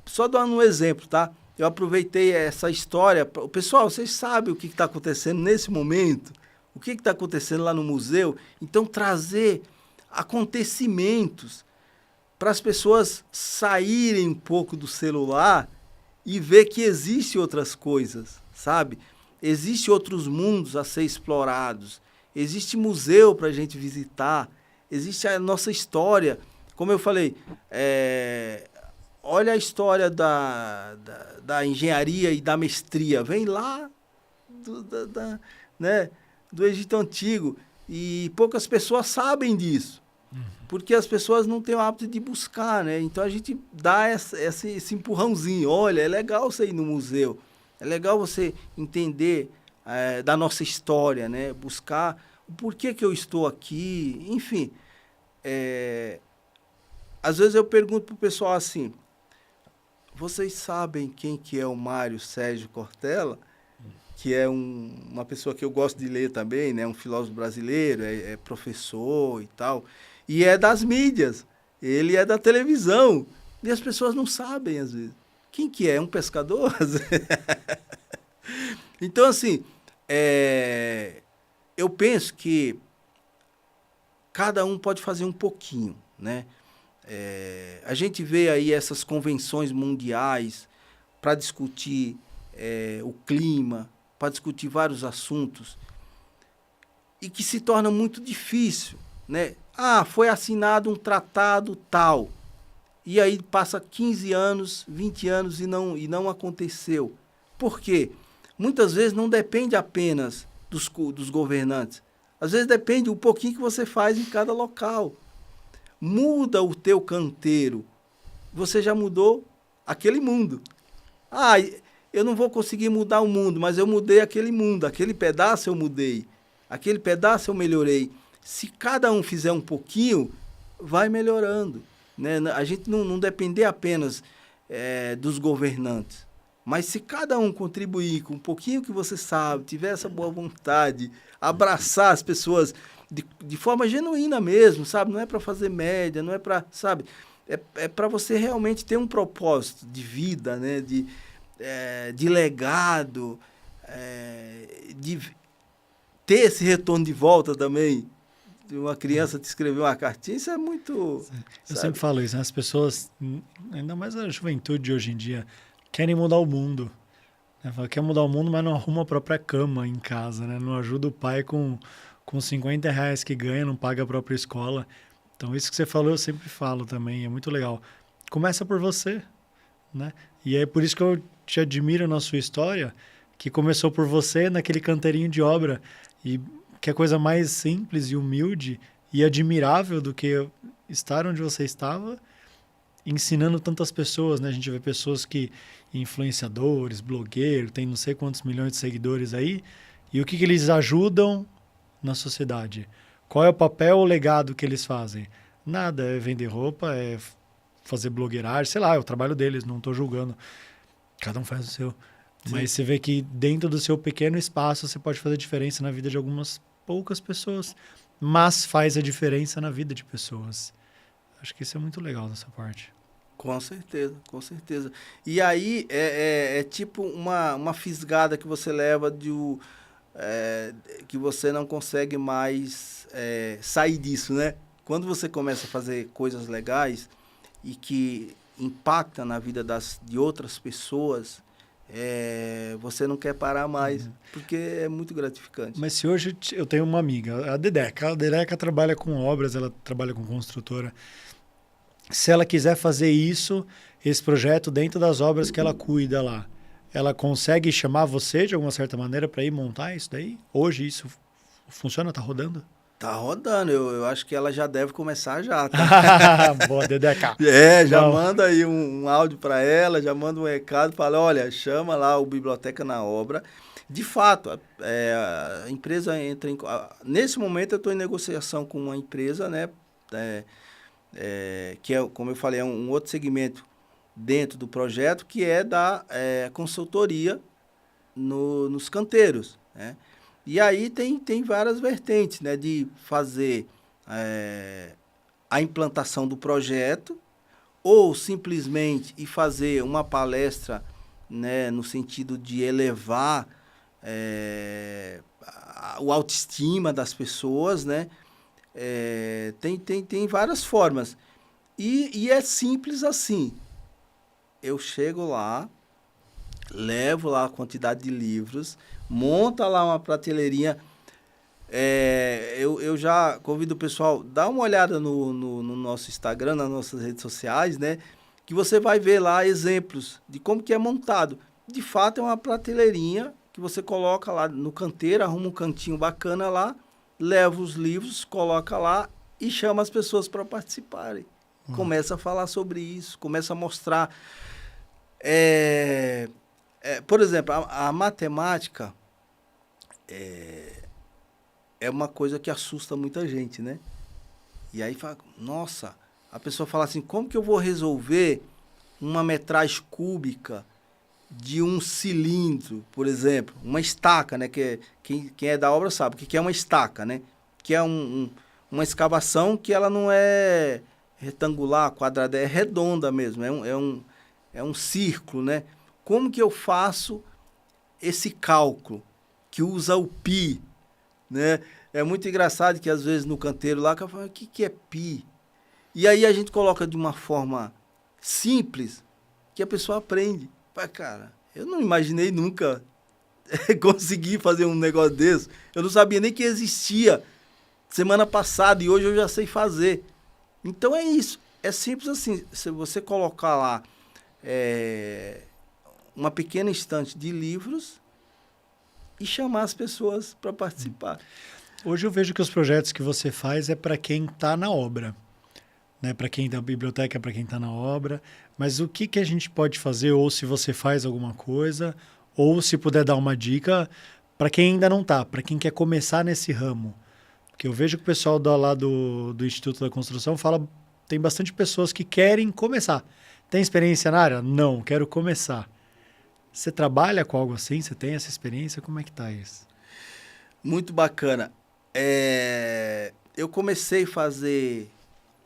Só dando um exemplo, tá? Eu aproveitei essa história. Pessoal, vocês sabem o que está acontecendo nesse momento? O que está acontecendo lá no museu? Então, trazer acontecimentos para as pessoas saírem um pouco do celular e ver que existem outras coisas, sabe? Existem outros mundos a ser explorados. Existe museu para a gente visitar. Existe a nossa história. Como eu falei, olha a história da engenharia e da mestria. Vem lá do Egito Antigo. E poucas pessoas sabem disso. Porque as pessoas não têm o hábito de buscar, né? Então a gente dá esse empurrãozinho. Olha, é legal você ir no museu. É legal você entender da nossa história, né? Buscar o porquê que eu estou aqui. Enfim, às vezes eu pergunto para o pessoal assim, vocês sabem quem que é o Mário Sérgio Cortella? Que é uma pessoa que eu gosto de ler também, né? Um filósofo brasileiro, é professor e tal. E é das mídias, ele é da televisão. E as pessoas não sabem, às vezes. Quem que é? Um pescador? Então, assim, eu penso que cada um pode fazer um pouquinho, né? A gente vê aí essas convenções mundiais para discutir o clima, para discutir vários assuntos, e que se torna muito difícil, né? Foi assinado um tratado tal, e aí passa 15 anos, 20 anos e não aconteceu. Por quê? Muitas vezes não depende apenas dos governantes. Às vezes depende um pouquinho que você faz em cada local. Muda o teu canteiro, você já mudou aquele mundo. Eu não vou conseguir mudar o mundo, mas eu mudei aquele mundo, aquele pedaço eu mudei, aquele pedaço eu melhorei. Se cada um fizer um pouquinho, vai melhorando, né? A gente não depender apenas dos governantes, mas se cada um contribuir com um pouquinho que você sabe, tiver essa boa vontade, abraçar as pessoas de forma genuína mesmo, sabe? Não é para fazer média, não é para, sabe? É para você realmente ter um propósito de vida, né? De legado, de ter esse retorno de volta também. De uma criança te escrever uma cartinha, isso é muito... Eu sempre falo isso, né? As pessoas, ainda mais a juventude de hoje em dia, querem mudar o mundo. Né? Quer mudar o mundo, mas não arruma a própria cama em casa, né? Não ajuda o pai com R$50 que ganha, não paga a própria escola. Então, isso que você falou, eu sempre falo também, é muito legal. Começa por você, né? E é por isso que eu te admiro na sua história, que começou por você naquele canteirinho de obra. E que é a coisa mais simples e humilde e admirável do que estar onde você estava, ensinando tantas pessoas, né? A gente vê pessoas influenciadores, blogueiros, tem não sei quantos milhões de seguidores aí, e o que eles ajudam na sociedade? Qual é o papel ou legado que eles fazem? Nada, é vender roupa, é fazer blogueiragem, sei lá, é o trabalho deles, não estou julgando. Cada um faz o seu. Sim. Mas você vê que dentro do seu pequeno espaço você pode fazer diferença na vida de algumas poucas pessoas, mas faz a diferença na vida de pessoas. Acho que isso é muito legal dessa parte. Com certeza, com certeza. E aí é tipo uma fisgada que você leva que você não consegue mais sair disso, né? Quando você começa a fazer coisas legais e que impactam na vida de outras pessoas, você não quer parar mais, porque é muito gratificante. Mas se hoje eu tenho uma amiga, a Dedeca trabalha com obras, ela trabalha com construtora. Se ela quiser fazer esse projeto dentro das obras que ela cuida lá, ela consegue chamar você de alguma certa maneira para ir montar isso daí? Hoje isso funciona? Tá rodando? Tá rodando, eu acho que ela já deve começar já, tá? Boa, Dedeca. Já Não. manda aí um áudio para ela, já manda um recado, fala, olha, chama lá o Biblioteca na Obra. De fato, a empresa entra em... Nesse momento eu estou em negociação com uma empresa, né? Que é, como eu falei, é um outro segmento dentro do projeto, que é da consultoria nos canteiros, né? E aí tem várias vertentes, né? De fazer a implantação do projeto, ou simplesmente ir fazer uma palestra, né? No sentido de elevar o autoestima das pessoas, né? Tem várias formas. E é simples assim. Eu chego lá, levo lá a quantidade de livros, monta lá uma prateleirinha. Eu já convido o pessoal, dá uma olhada no nosso Instagram, nas nossas redes sociais, né? Que você vai ver lá exemplos de como que é montado. De fato, é uma prateleirinha que você coloca lá no canteiro, arruma um cantinho bacana lá, leva os livros, coloca lá e chama as pessoas para participarem. Começa a falar sobre isso, começa a mostrar. Por exemplo, a matemática é uma coisa que assusta muita gente, né? E aí fala, nossa, a pessoa fala assim, como que eu vou resolver uma metragem cúbica de um cilindro, por exemplo, uma estaca, né? Quem é da obra sabe o que é uma estaca, né? Que é uma escavação que ela não é retangular, quadrada, é redonda mesmo, é um círculo, né? Como que eu faço esse cálculo que usa o pi, né? É muito engraçado que às vezes no canteiro lá, que eu falo, o que é pi? E aí a gente coloca de uma forma simples que a pessoa aprende. Cara, eu não imaginei nunca conseguir fazer um negócio desse. Eu não sabia nem que existia semana passada e hoje eu já sei fazer. Então é isso. É simples assim. Se você colocar lá uma pequena estante de livros e chamar as pessoas para participar. Hoje eu vejo que os projetos que você faz é para quem está na obra, né? Para quem da biblioteca, para quem está na obra. Mas o que a gente pode fazer, ou se você faz alguma coisa, ou se puder dar uma dica para quem ainda não está, para quem quer começar nesse ramo? Porque eu vejo que o pessoal lá do Instituto da Construção fala, tem bastante pessoas que querem começar. Tem experiência na área? Não, quero começar. Você trabalha com algo assim? Você tem essa experiência? Como é que tá isso? Muito bacana. Eu comecei a fazer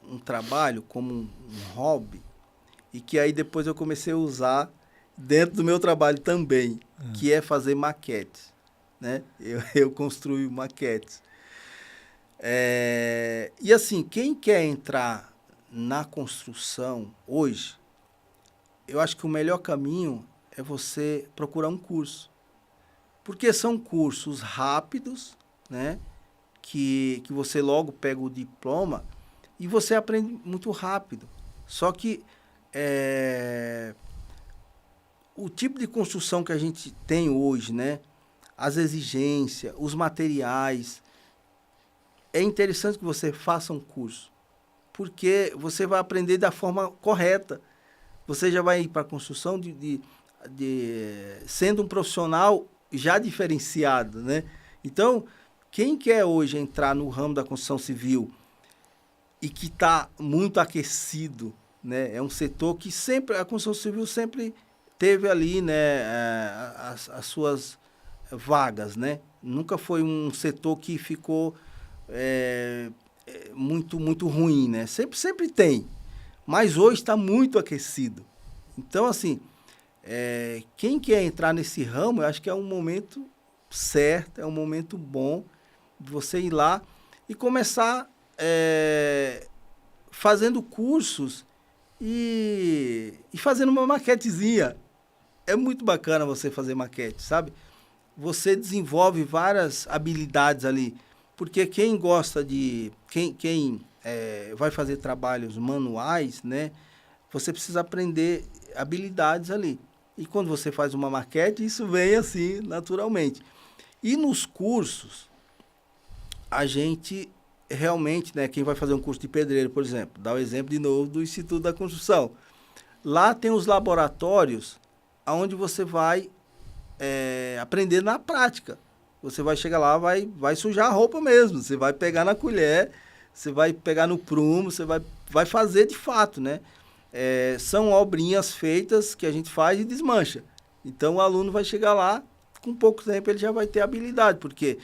um trabalho como um hobby e que aí depois eu comecei a usar dentro do meu trabalho também, que é fazer maquetes, né? Eu construo maquetes. E assim, quem quer entrar na construção hoje, eu acho que o melhor caminho é você procurar um curso. Porque são cursos rápidos, né? Que você logo pega o diploma e você aprende muito rápido. Só que o tipo de construção que a gente tem hoje, né? As exigências, os materiais, é interessante que você faça um curso, porque você vai aprender da forma correta. Você já vai ir para a construção sendo um profissional já diferenciado, né? Então, quem quer hoje entrar no ramo da construção civil e que está muito aquecido, né? É um setor que sempre, a construção civil sempre teve ali, né, as suas vagas, né? Nunca foi um setor que ficou muito ruim, né? Sempre tem, mas hoje está muito aquecido. Então, assim, quem quer entrar nesse ramo, eu acho que é um momento certo, é um momento bom de você ir lá e começar fazendo cursos e fazendo uma maquetezinha. É muito bacana você fazer maquete, sabe? Você desenvolve várias habilidades ali, porque quem gosta de... Quem vai fazer trabalhos manuais, né? Você precisa aprender habilidades ali. E quando você faz uma maquete, isso vem assim, naturalmente. E nos cursos, a gente realmente, né, quem vai fazer um curso de pedreiro, por exemplo, dá o exemplo de novo do Instituto da Construção. Lá tem os laboratórios onde você vai aprender na prática. Você vai chegar lá, vai sujar a roupa mesmo, você vai pegar na colher, você vai pegar no prumo, você vai fazer de fato, né? São obrinhas feitas que a gente faz e desmancha. Então o aluno vai chegar lá, com pouco tempo ele já vai ter habilidade, porque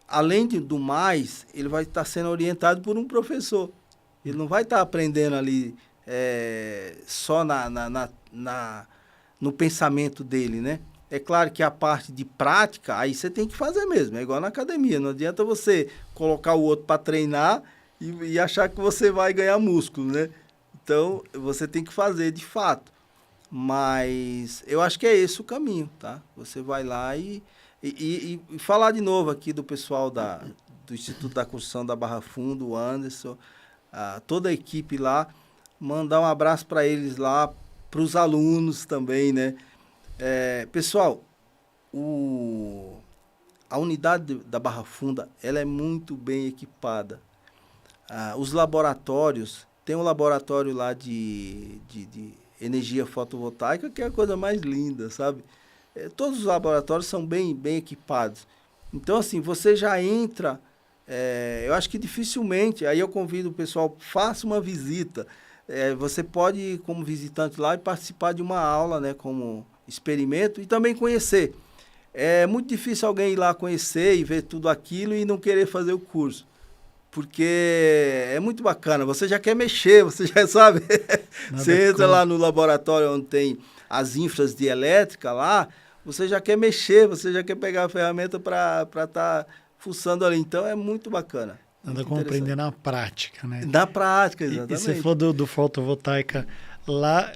além do mais, ele vai estar sendo orientado por um professor. Ele não vai estar aprendendo ali só no pensamento dele, né? É claro que a parte de prática, aí você tem que fazer mesmo, é igual na academia. Não adianta você colocar o outro para treinar e achar que você vai ganhar músculo, né? Então, você tem que fazer de fato. Mas eu acho que é esse o caminho, tá? Você vai lá e falar de novo aqui do pessoal do Instituto da Construção da Barra Funda, o Anderson, toda a equipe lá, mandar um abraço para eles lá, para os alunos também, né? Pessoal, a unidade da Barra Funda, ela é muito bem equipada. Os laboratórios, tem um laboratório lá de energia fotovoltaica, que é a coisa mais linda, sabe? Todos os laboratórios são bem equipados. Então, assim, você já entra, eu acho que dificilmente, aí eu convido o pessoal, faça uma visita. Você pode ir como visitante lá e participar de uma aula, né, como experimento e também conhecer. É muito difícil alguém ir lá conhecer e ver tudo aquilo e não querer fazer o curso. Porque é muito bacana, você já quer mexer, você já sabe. Você entra lá no laboratório onde tem as infras de elétrica lá, você já quer mexer, você já quer pegar a ferramenta para estar fuçando ali. Então é muito bacana. Nada como aprender na prática, né? Na prática, exatamente. E você falou do fotovoltaica lá.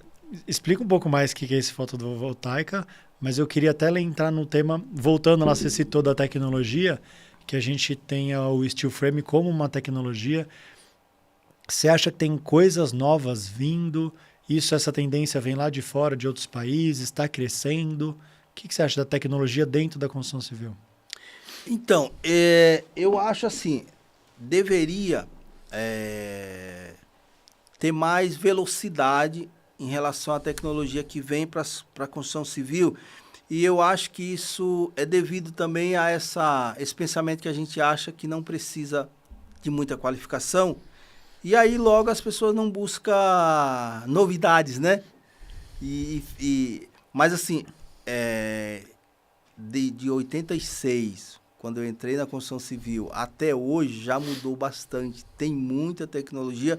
Explica um pouco mais o que é esse fotovoltaica, mas eu queria até entrar no tema, voltando lá, você citou da tecnologia, que a gente tenha o steel frame como uma tecnologia. Você acha que tem coisas novas vindo? Essa tendência vem lá de fora, de outros países, está crescendo? O que você acha da tecnologia dentro da construção civil? Então, eu acho assim, deveria ter mais velocidade em relação à tecnologia que vem para a construção civil. E eu acho que isso é devido também a esse pensamento que a gente acha que não precisa de muita qualificação. E aí logo as pessoas não buscam novidades, né? Mas assim, de 86, quando eu entrei na construção civil, até hoje já mudou bastante. Tem muita tecnologia,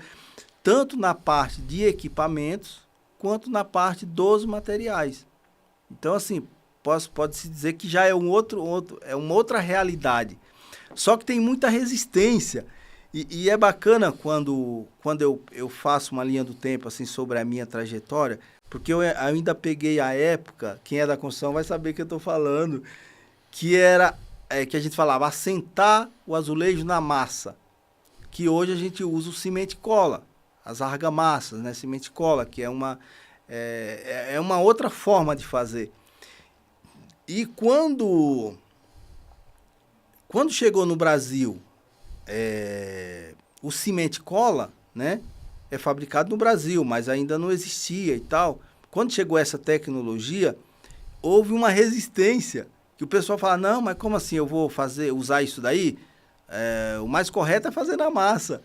tanto na parte de equipamentos, quanto na parte dos materiais. Então, assim, pode-se dizer que já é é uma outra realidade. Só que tem muita resistência. E é bacana quando eu faço uma linha do tempo assim, sobre a minha trajetória, porque eu ainda peguei a época, quem é da construção vai saber que eu estou falando, que que a gente falava assentar o azulejo na massa, que hoje a gente usa o cimento e cola, as argamassas, né? Cimento e cola, que é uma outra forma de fazer. E quando chegou no Brasil o cimento e cola, né, é fabricado no Brasil, mas ainda não existia e tal. Quando chegou essa tecnologia, houve uma resistência, que o pessoal fala, não, mas como assim eu vou usar isso daí? O mais correto é fazer na massa.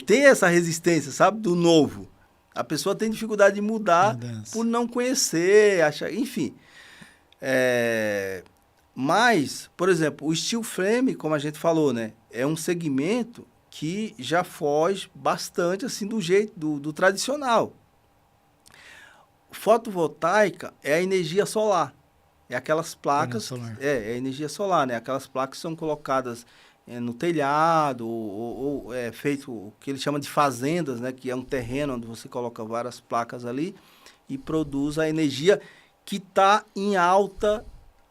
Tem essa resistência, sabe, do novo. A pessoa tem dificuldade de mudar por não conhecer, enfim. Mas, por exemplo, o steel frame, como a gente falou, né, é um segmento que já foge bastante assim do jeito do tradicional. Fotovoltaica é a energia solar. É aquelas placas, é a energia solar, né? Aquelas placas que são colocadas no telhado ou feito o que eles chamam de fazendas, né? Que é um terreno onde você coloca várias placas ali e produz a energia que está em alta.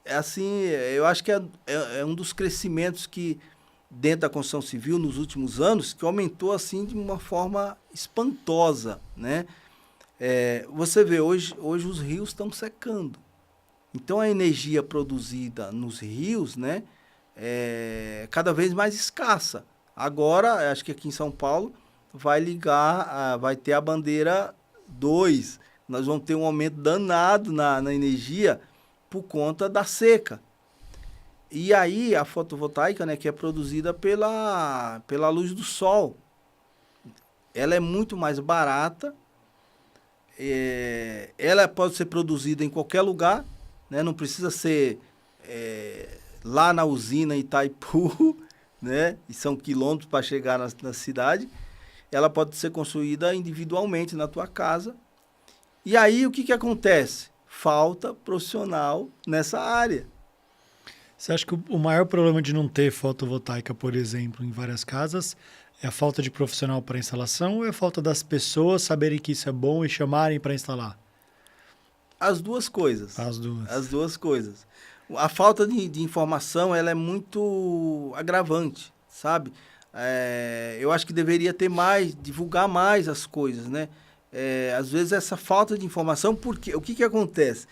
Assim, eu acho que é um dos crescimentos que dentro da construção civil nos últimos anos que aumentou assim de uma forma espantosa, né? Você vê hoje os rios estão secando. Então, a energia produzida nos rios, né, é cada vez mais escassa. Agora, acho que aqui em São Paulo, vai ligar, vai ter a bandeira 2. Nós vamos ter um aumento danado na energia por conta da seca. E aí, a fotovoltaica, né, que é produzida pela luz do sol, ela é muito mais barata, ela pode ser produzida em qualquer lugar, né, não precisa ser lá na usina Itaipu, né, e são quilômetros para chegar na cidade. Ela pode ser construída individualmente na tua casa. E aí, o que acontece? Falta profissional nessa área. Você acha que o maior problema de não ter fotovoltaica, por exemplo, em várias casas, é a falta de profissional para instalação ou é a falta das pessoas saberem que isso é bom e chamarem para instalar? As duas coisas. As duas. As duas coisas. A falta de informação, ela é muito agravante, sabe? Eu acho que deveria ter mais, divulgar mais as coisas, né? Às vezes essa falta de informação, porque o que acontece?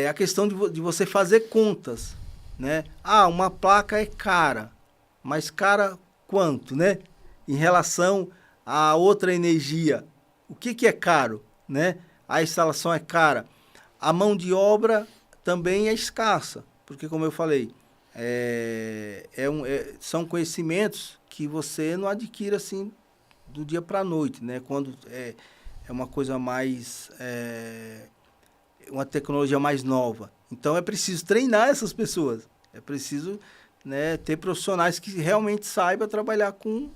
A questão de você fazer contas, né? Ah, uma placa é cara, mas cara quanto, né? Em relação a outra energia, o que é caro, né? A instalação é cara. A mão de obra também é escassa, porque como eu falei, são conhecimentos que você não adquire assim do dia para a noite, né? Quando é uma coisa mais... uma tecnologia mais nova. Então é preciso treinar essas pessoas. É preciso, né, ter profissionais que realmente saibam trabalhar com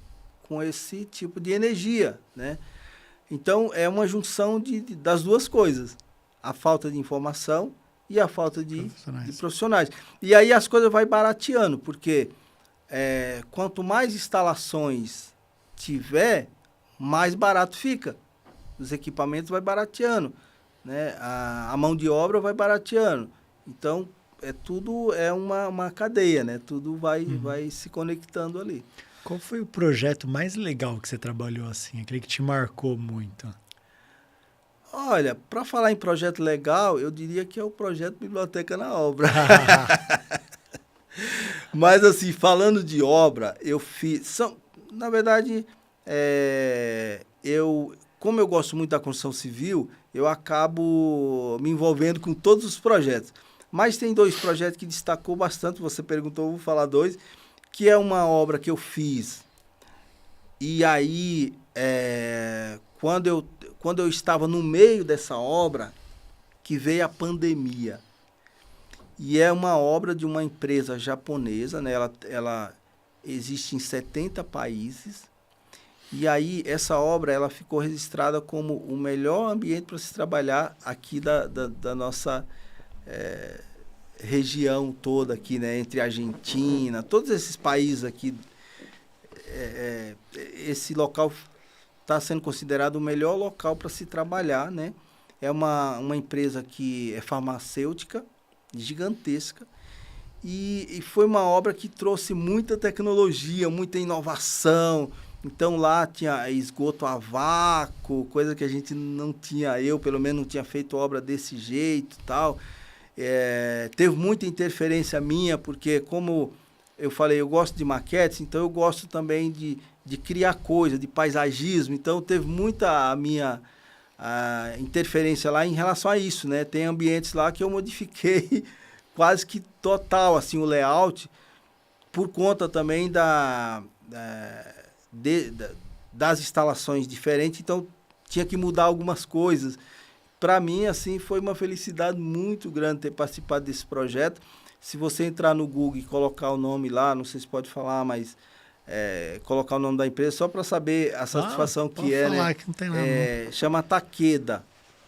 esse tipo de energia, né? Então é uma junção das duas coisas. A falta de informação e a falta de profissionais. E aí as coisas vai barateando, porque quanto mais instalações tiver, mais barato fica. Os equipamentos vai barateando, né? A mão de obra vai barateando. Então, tudo é uma cadeia, né? Tudo vai se conectando ali. Qual foi o projeto mais legal que você trabalhou assim? Aquele que te marcou muito? Olha, para falar em projeto legal, eu diria que é o projeto Biblioteca na Obra. Mas, assim, falando de obra, eu fiz... na verdade, como eu gosto muito da construção civil, eu acabo me envolvendo com todos os projetos. Mas tem 2 projetos que destacou bastante, você perguntou, eu vou falar 2, que é uma obra que eu fiz. E aí, quando eu estava no meio dessa obra, que veio a pandemia. E é uma obra de uma empresa japonesa, né? Ela existe em 70 países. E aí, essa obra ela ficou registrada como o melhor ambiente para se trabalhar aqui da nossa região toda aqui, né? Entre a Argentina, todos esses países aqui. Esse local está sendo considerado o melhor local para se trabalhar, né? É uma empresa que é farmacêutica, gigantesca. E foi uma obra que trouxe muita tecnologia, muita inovação. Então lá tinha esgoto a vácuo, coisa que a gente não tinha, eu pelo menos não tinha feito obra desse jeito e tal. Teve muita interferência minha, porque como eu falei, eu gosto de maquetes, então eu gosto também de criar coisa, de paisagismo. Então teve muita a minha interferência lá em relação a isso, né? Tem ambientes lá que eu modifiquei quase que total, assim, o layout, por conta também das instalações diferentes, então tinha que mudar algumas coisas. Para mim, assim, foi uma felicidade muito grande ter participado desse projeto. Se você entrar no Google e colocar o nome lá, não sei se pode falar, mas colocar o nome da empresa, só para saber a satisfação que é, falar, né? Que não tem nada, chama Takeda.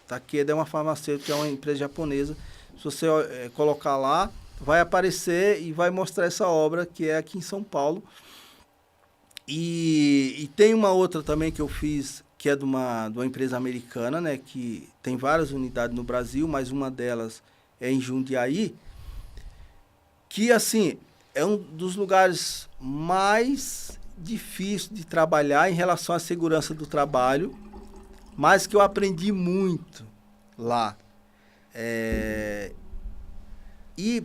Takeda é uma farmacêutica, é uma empresa japonesa. Se você colocar lá, vai aparecer e vai mostrar essa obra que é aqui em São Paulo. E tem uma outra também que eu fiz, que é de uma empresa americana, né? Que tem várias unidades no Brasil, mas uma delas é em Jundiaí, que, assim, é um dos lugares mais difíceis de trabalhar em relação à segurança do trabalho, mas que eu aprendi muito lá. E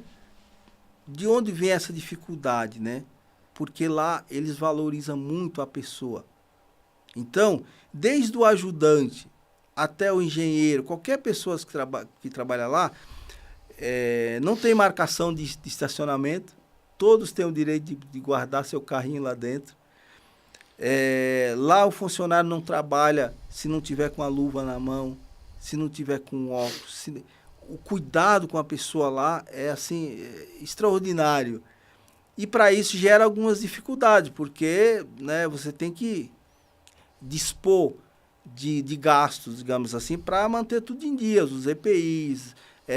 de onde vem essa dificuldade, né? porque lá eles valorizam muito a pessoa. Então, desde o ajudante até o engenheiro, qualquer pessoa que trabalha lá, não tem marcação de estacionamento, todos têm o direito de guardar seu carrinho lá dentro. Lá o funcionário não trabalha se não tiver com a luva na mão, se não tiver com óculos. O cuidado com a pessoa lá é assim, extraordinário. E para isso gera algumas dificuldades, porque, né, você tem que dispor de gastos, digamos assim, para manter tudo em dia, os EPIs,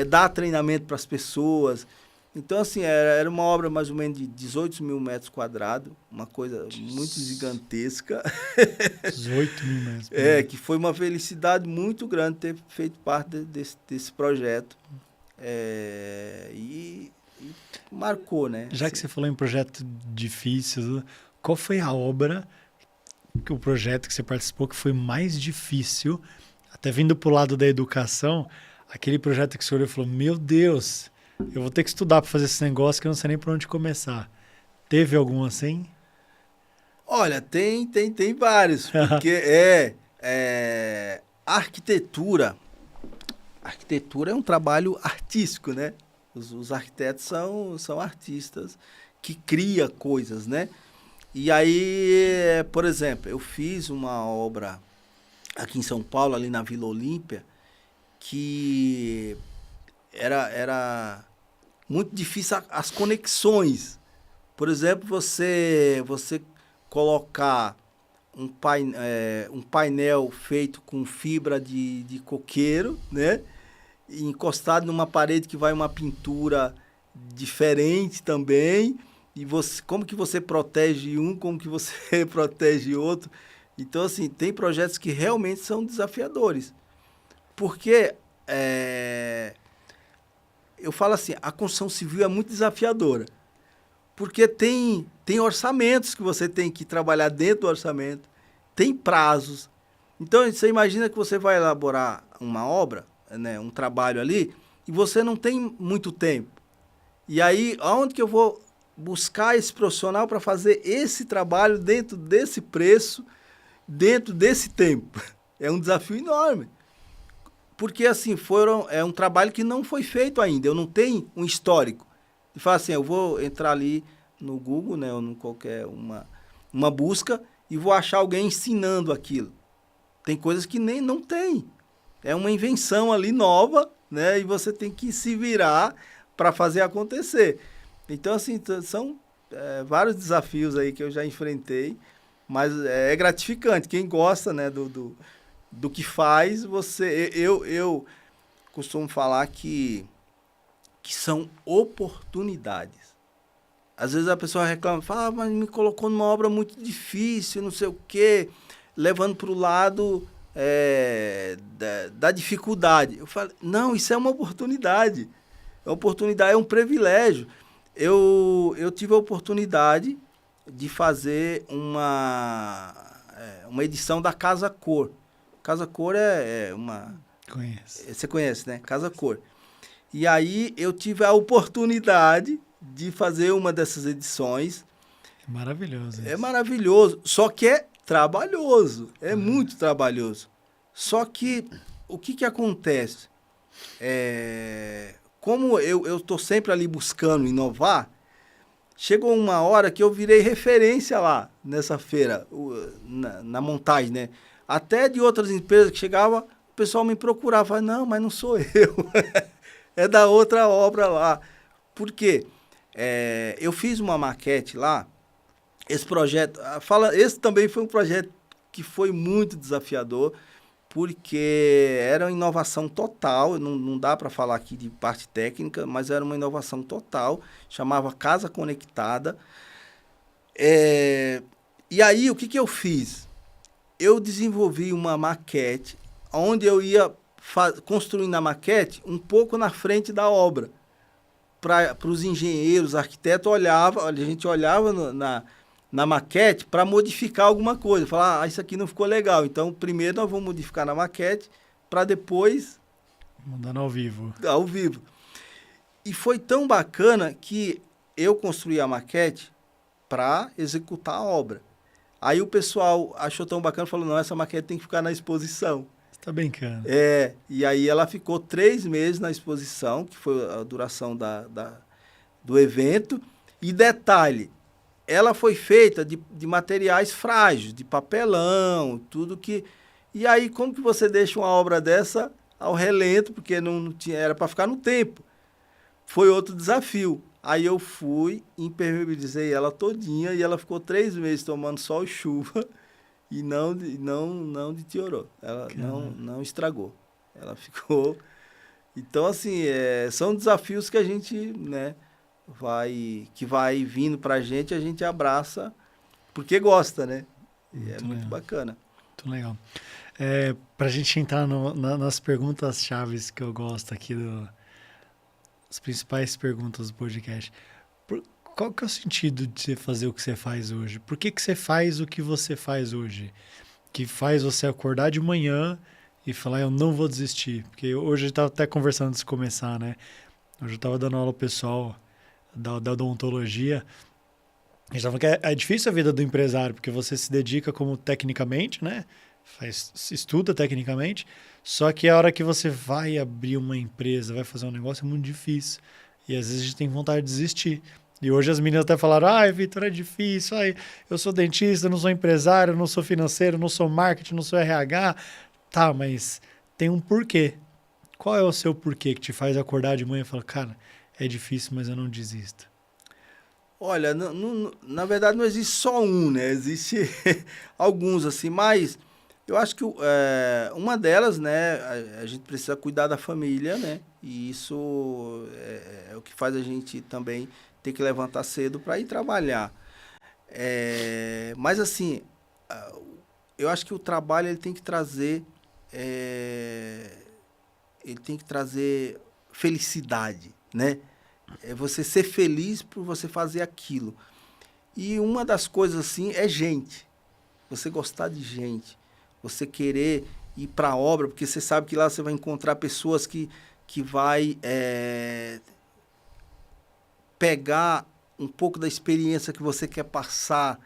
dar treinamento para as pessoas. Então, assim, era uma obra mais ou menos de 18 mil metros quadrados, uma coisa muito gigantesca. 18 mil metros. Que foi uma felicidade muito grande ter feito parte desse projeto. E marcou, né? Já que você falou em projeto difícil, qual foi a obra, o projeto que você participou que foi mais difícil, até vindo para o lado da educação, aquele projeto que você olhou e falou, meu Deus, eu vou ter que estudar para fazer esse negócio que eu não sei nem por onde começar. Teve algum assim? Olha, tem vários, porque arquitetura é um trabalho artístico, né? Os arquitetos são artistas que criam coisas, né? E aí, por exemplo, eu fiz uma obra aqui em São Paulo, ali na Vila Olímpia, que era muito difícil as conexões. Por exemplo, você colocar um painel feito com fibra de coqueiro, né? E encostado numa parede que vai uma pintura diferente também. E como que você protege um, como que você protege outro. Então, assim, tem projetos que realmente são desafiadores. Porque, eu falo assim, a construção civil é muito desafiadora. Porque tem orçamentos que você tem que trabalhar dentro do orçamento, tem prazos. Então, você imagina que você vai elaborar uma obra, né, um trabalho ali, e você não tem muito tempo. E aí, aonde que eu vou buscar esse profissional para fazer esse trabalho dentro desse preço, dentro desse tempo? É um desafio enorme. Porque, assim, é um trabalho que não foi feito ainda. Eu não tenho um histórico. E fala assim, eu vou entrar ali no Google, né, ou em qualquer uma busca, e vou achar alguém ensinando aquilo. Tem coisas que não tem. É uma invenção ali nova, né, e você tem que se virar para fazer acontecer. Então, assim, são vários desafios aí que eu já enfrentei, mas é gratificante. Quem gosta, né, do que faz, eu costumo falar que são oportunidades. Às vezes a pessoa reclama, fala, mas me colocou numa obra muito difícil, não sei o quê, levando para o lado da dificuldade. Eu falo, não, isso é uma oportunidade. É uma oportunidade, é um privilégio. Eu tive a oportunidade de fazer uma edição da Casa Cor. Casa Cor é uma... Conheço. Você conhece, né? Casa Cor. E aí eu tive a oportunidade de fazer uma dessas edições. É maravilhoso. É maravilhoso, só que é trabalhoso, muito trabalhoso. Só que o que acontece? Como eu estou sempre ali buscando inovar, chegou uma hora que eu virei referência lá nessa feira, na montagem, né? Até de outras empresas que chegavam, o pessoal me procurava, falava, não, mas não sou eu, é da outra obra lá. Por quê? Eu fiz uma maquete lá, esse projeto, esse também foi um projeto que foi muito desafiador, porque era uma inovação total, não dá para falar aqui de parte técnica, mas era uma inovação total, chamava Casa Conectada. E aí, o que eu fiz? Eu desenvolvi uma maquete, onde eu ia construindo a maquete um pouco na frente da obra, para os engenheiros, arquitetos, a gente olhava na maquete para modificar alguma coisa. Falar, isso aqui não ficou legal. Então, primeiro nós vamos modificar na maquete para depois... Mandando ao vivo. Ao vivo. E foi tão bacana que eu construí a maquete para executar a obra. Aí o pessoal achou tão bacana, falou, não, essa maquete tem que ficar na exposição. Você tá brincando. E aí ela ficou 3 meses na exposição, que foi a duração do evento. E detalhe, ela foi feita de materiais frágeis, de papelão, tudo que... E aí, como que você deixa uma obra dessa ao relento, porque não tinha, era para ficar no tempo? Foi outro desafio. Aí eu fui, impermeabilizei ela todinha e ela ficou 3 meses tomando sol e chuva e não deteriorou. Ela não estragou. Ela ficou... Então, assim, são desafios que a gente, né, vai vindo pra gente, a gente abraça porque gosta, né? E é muito bacana. Muito legal. Pra gente entrar nas perguntas chaves que eu gosto aqui, as principais perguntas do podcast. Qual que é o sentido de você fazer o que você faz hoje? Por que você faz o que você faz hoje? Que faz você acordar de manhã e falar, eu não vou desistir. Porque hoje eu estava até conversando antes de começar, né? Hoje eu estava dando aula ao pessoal da odontologia. A gente estava falando que é difícil a vida do empresário, porque você se dedica como tecnicamente, né? Estuda tecnicamente, só que a hora que você vai abrir uma empresa, vai fazer um negócio, é muito difícil. E às vezes a gente tem vontade de desistir. E hoje as meninas até falaram, Vitor, é difícil, eu sou dentista, não sou empresário, não sou financeiro, não sou marketing, não sou RH. Tá, mas tem um porquê. Qual é o seu porquê que te faz acordar de manhã e falar, cara, é difícil, mas eu não desisto? Olha, na verdade não existe só um, né? Existe alguns, assim, mas eu acho que uma delas, né, a gente precisa cuidar da família, né? E isso é o que faz a gente também ter que levantar cedo para ir trabalhar. Mas, assim, eu acho que o trabalho ele tem que trazer felicidade, né? É você ser feliz por você fazer aquilo. E uma das coisas, assim, é gente. Você gostar de gente. Você querer ir para a obra, porque você sabe que lá você vai encontrar pessoas que vai pegar um pouco da experiência que você quer passar.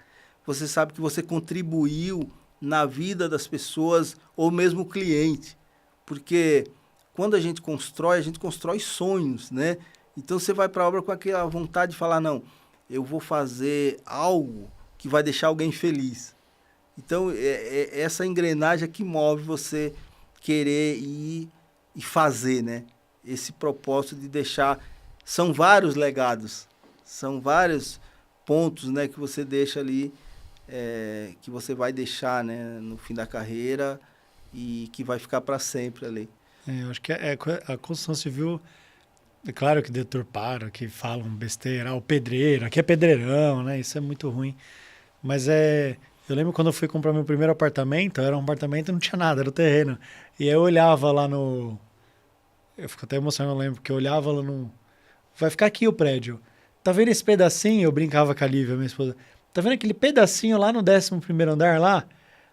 Você sabe que você contribuiu na vida das pessoas ou mesmo o cliente. Porque quando a gente constrói sonhos, né? Então você vai para a obra com aquela vontade de falar, não, eu vou fazer algo que vai deixar alguém feliz. Então é essa engrenagem que move você querer ir e fazer, né? Esse propósito de deixar... São vários legados, são vários pontos, né, que você deixa ali, que você vai deixar, né, no fim da carreira e que vai ficar para sempre ali. Eu acho que a construção civil... É claro que deturparam, que falam besteira, o pedreiro, aqui é pedreirão, né? Isso é muito ruim. Mas eu lembro quando eu fui comprar meu primeiro apartamento, era um apartamento e não tinha nada, era o terreno. E aí eu olhava lá no... Eu fico até emocionado, eu lembro, porque eu olhava lá no... Vai ficar aqui o prédio. Tá vendo esse pedacinho? Eu brincava com a Lívia, minha esposa. Tá vendo aquele pedacinho lá no 11º andar lá?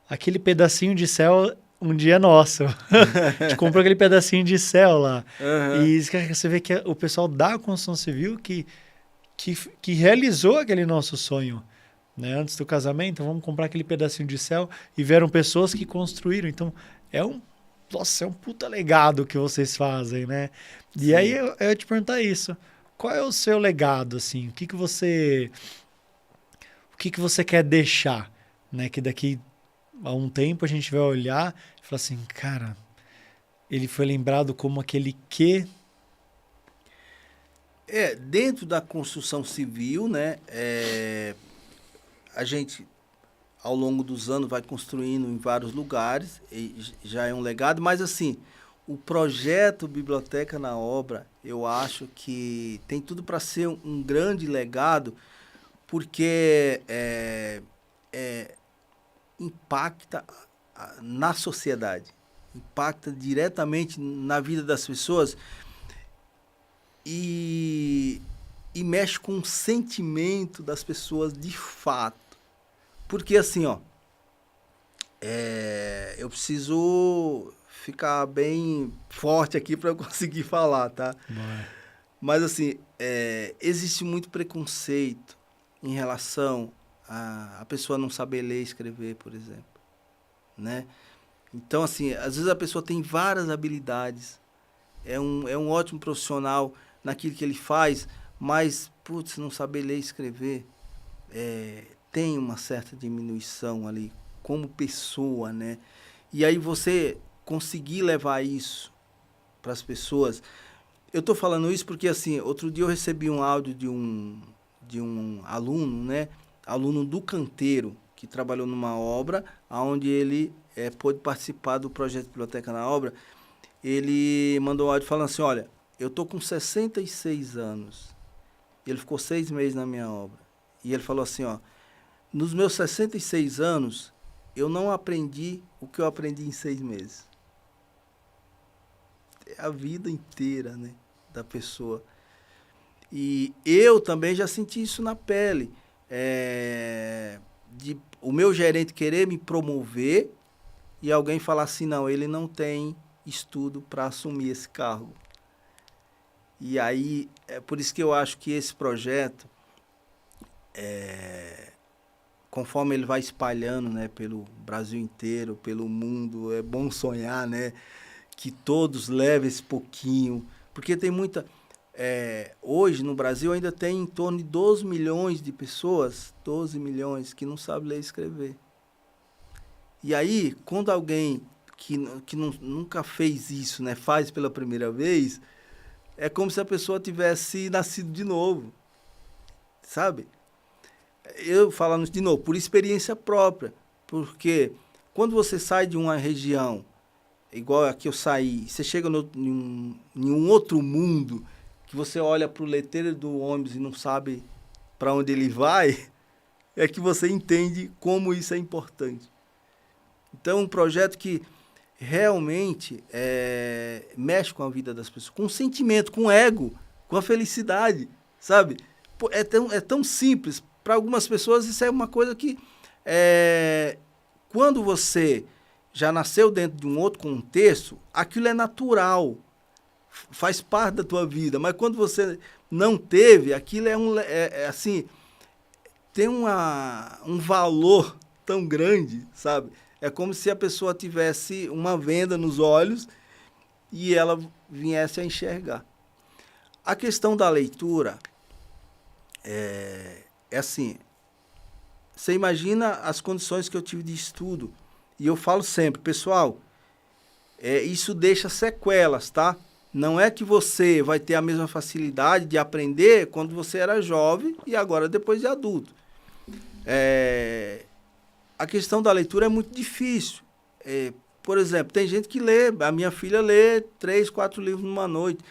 Aquele pedacinho de céu... Um dia é nosso. A gente comprou aquele pedacinho de céu lá. Uhum. E você vê que o pessoal da construção civil que realizou aquele nosso sonho. Né? Antes do casamento, vamos comprar aquele pedacinho de céu. E vieram pessoas que construíram. Então, é um puta legado que vocês fazem, né? E Sim. aí, eu ia te perguntar isso. Qual é o seu legado, assim? O que você quer deixar? Né? Que daqui... Há um tempo a gente vai olhar e falar assim, cara, ele foi lembrado como aquele que... Dentro da construção civil, né, a gente, ao longo dos anos, vai construindo em vários lugares, e já é um legado, mas assim, o projeto Biblioteca na Obra, eu acho que tem tudo para ser um grande legado, porque impacta na sociedade, impacta diretamente na vida das pessoas e mexe com o sentimento das pessoas de fato. Porque assim, eu preciso ficar bem forte aqui para eu conseguir falar, tá? Boa. Mas assim, existe muito preconceito em relação a pessoa não saber ler e escrever, por exemplo, né? Então, assim, às vezes a pessoa tem várias habilidades, é um ótimo profissional naquilo que ele faz, mas, putz, não saber ler e escrever, tem uma certa diminuição ali como pessoa, né? E aí você conseguir levar isso para as pessoas. Eu estou falando isso porque, assim, outro dia eu recebi um áudio de um aluno, né? Aluno do Canteiro, que trabalhou numa obra, onde ele pôde participar do projeto Biblioteca na Obra. Ele mandou um áudio falando assim, olha, eu estou com 66 anos. Ele ficou 6 meses na minha obra. E ele falou assim, ó, nos meus 66 anos, eu não aprendi o que eu aprendi em 6 meses. É a vida inteira, né, da pessoa. E eu também já senti isso na pele. De o meu gerente querer me promover e alguém falar assim, não, ele não tem estudo para assumir esse cargo. E aí, é por isso que eu acho que esse projeto, conforme ele vai espalhando, né, pelo Brasil inteiro, pelo mundo, é bom sonhar, né, que todos levem esse pouquinho, porque tem muita... hoje no Brasil ainda tem em torno de 12 milhões de pessoas, 12 milhões, que não sabem ler e escrever. E aí, quando alguém que nunca fez isso, né, faz pela primeira vez, é como se a pessoa tivesse nascido de novo, sabe? Eu falando de novo, por experiência própria, porque quando você sai de uma região, igual a que eu saí, você chega em um outro mundo, que você olha para o letreiro do ônibus e não sabe para onde ele vai, é que você entende como isso é importante. Então, um projeto que realmente mexe com a vida das pessoas, com o sentimento, com o ego, com a felicidade, sabe? É tão simples. Para algumas pessoas, isso é uma coisa que, quando você já nasceu dentro de um outro contexto, aquilo é natural, faz parte da tua vida. Mas quando você não teve, aquilo assim, tem um valor tão grande, sabe? É como se a pessoa tivesse uma venda nos olhos e ela viesse a enxergar. A questão da leitura é assim, você imagina as condições que eu tive de estudo. E eu falo sempre, pessoal, isso deixa sequelas, tá? Não é que você vai ter a mesma facilidade de aprender quando você era jovem e agora depois de adulto. A questão da leitura é muito difícil. Por exemplo, tem gente que lê, a minha filha lê 3, 4 livros numa noite.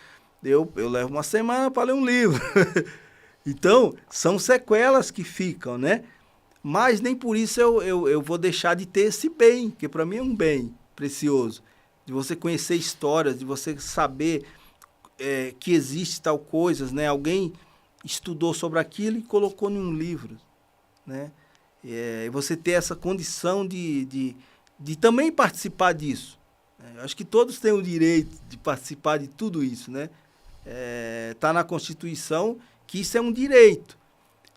Eu levo uma semana para ler um livro. Então, são sequelas que ficam, né? Mas nem por isso eu vou deixar de ter esse bem, que para mim é um bem precioso. De você conhecer histórias, de você saber que existe tal coisas, né? Alguém estudou sobre aquilo e colocou em um livro, né? E você ter essa condição de também participar disso. Acho que todos têm o direito de participar de tudo isso, né? Tá na Constituição que isso é um direito.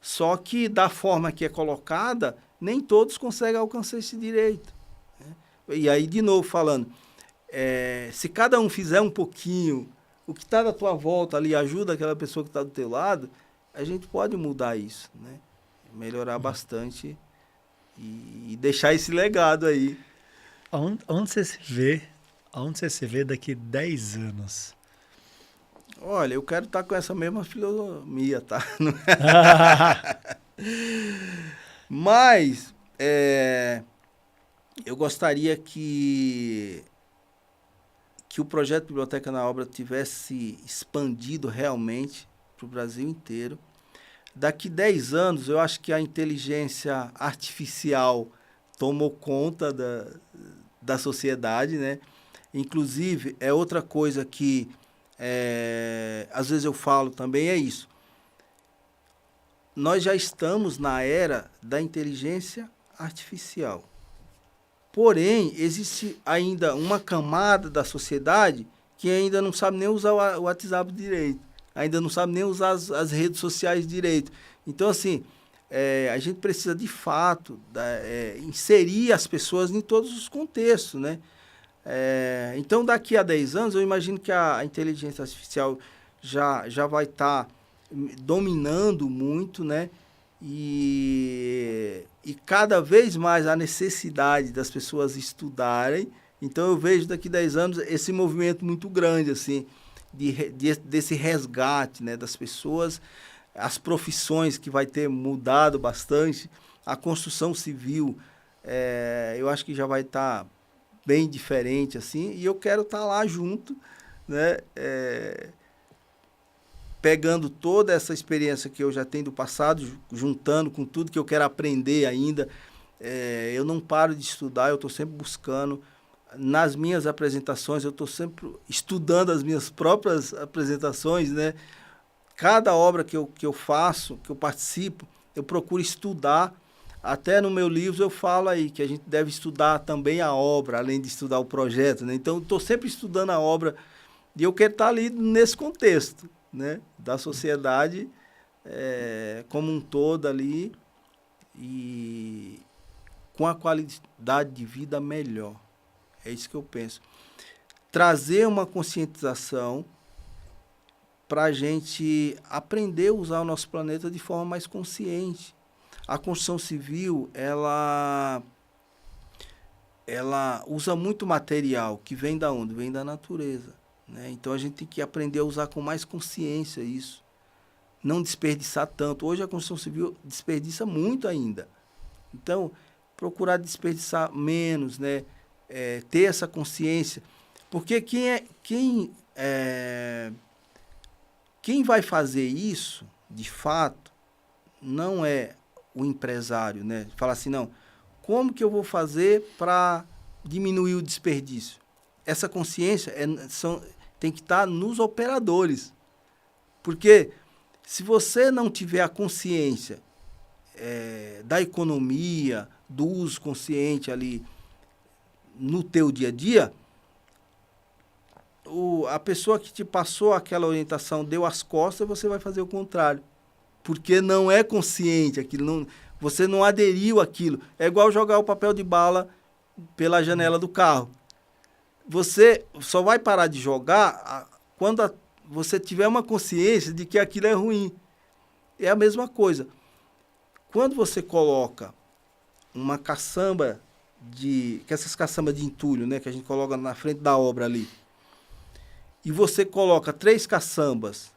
Só que, da forma que é colocada, nem todos conseguem alcançar esse direito, né? E aí, de novo, falando, se cada um fizer um pouquinho, o que está da tua volta ali ajuda aquela pessoa que está do teu lado, a gente pode mudar isso, né? Melhorar bastante e deixar esse legado aí. Onde você se vê daqui 10 anos? Olha, eu quero estar com essa mesma filosofia, tá? Mas eu gostaria que o projeto Biblioteca na Obra tivesse expandido realmente para o Brasil inteiro. Daqui 10 anos, eu acho que a inteligência artificial tomou conta da sociedade, né? Inclusive, é outra coisa que às vezes eu falo também, é isso. Nós já estamos na era da inteligência artificial. Porém, existe ainda uma camada da sociedade que ainda não sabe nem usar o WhatsApp direito, ainda não sabe nem usar as redes sociais direito. Então, assim, a gente precisa, de fato, inserir as pessoas em todos os contextos, né? Então, daqui a 10 anos, eu imagino que a inteligência artificial já vai estar dominando muito, né? E cada vez mais a necessidade das pessoas estudarem. Então, eu vejo daqui a 10 anos esse movimento muito grande, assim, desse resgate, né, das pessoas, as profissões que vai ter mudado bastante, a construção civil, eu acho que já vai estar bem diferente, assim, e eu quero estar lá junto, né, pegando toda essa experiência que eu já tenho do passado, juntando com tudo que eu quero aprender ainda. Eu não paro de estudar, eu estou sempre buscando. Nas minhas apresentações, eu estou sempre estudando as minhas próprias apresentações, né? Cada obra que eu faço, que eu participo, eu procuro estudar. Até no meu livro eu falo aí que a gente deve estudar também a obra, além de estudar o projeto, né? Então, estou sempre estudando a obra e eu quero estar ali nesse contexto, né? Da sociedade como um todo ali e com a qualidade de vida melhor. É isso que eu penso. Trazer uma conscientização para a gente aprender a usar o nosso planeta de forma mais consciente. A construção civil, ela usa muito material que vem da onde? Vem da natureza, né? Então, a gente tem que aprender a usar com mais consciência isso. Não desperdiçar tanto. Hoje, a construção civil desperdiça muito ainda. Então, procurar desperdiçar menos, né? Ter essa consciência. Porque quem vai fazer isso, de fato, não é o empresário, né? Fala assim, não, como que eu vou fazer para diminuir o desperdício? Essa consciência tem que estar nos operadores. Porque se você não tiver a consciência da economia, do uso consciente ali no teu dia a dia, a pessoa que te passou aquela orientação deu as costas, você vai fazer o contrário. Porque não é consciente aquilo, você não aderiu àquilo. É igual jogar o papel de bala pela janela do carro. Você só vai parar de jogar quando você tiver uma consciência de que aquilo é ruim. É a mesma coisa. Quando você coloca uma caçamba essas caçambas de entulho, né, que a gente coloca na frente da obra ali, e você coloca 3 caçambas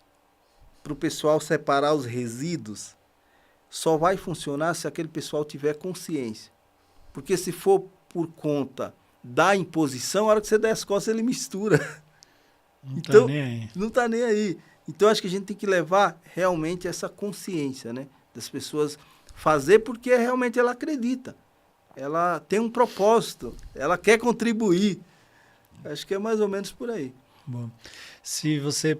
para o pessoal separar os resíduos, só vai funcionar se aquele pessoal tiver consciência. Porque se for por conta da imposição, a hora que você der as costas, ele mistura. Então, tá nem aí. Não está nem aí. Então, acho que a gente tem que levar realmente essa consciência, né, das pessoas fazer porque realmente ela acredita. Ela tem um propósito, ela quer contribuir. Acho que é mais ou menos por aí. Bom, se você,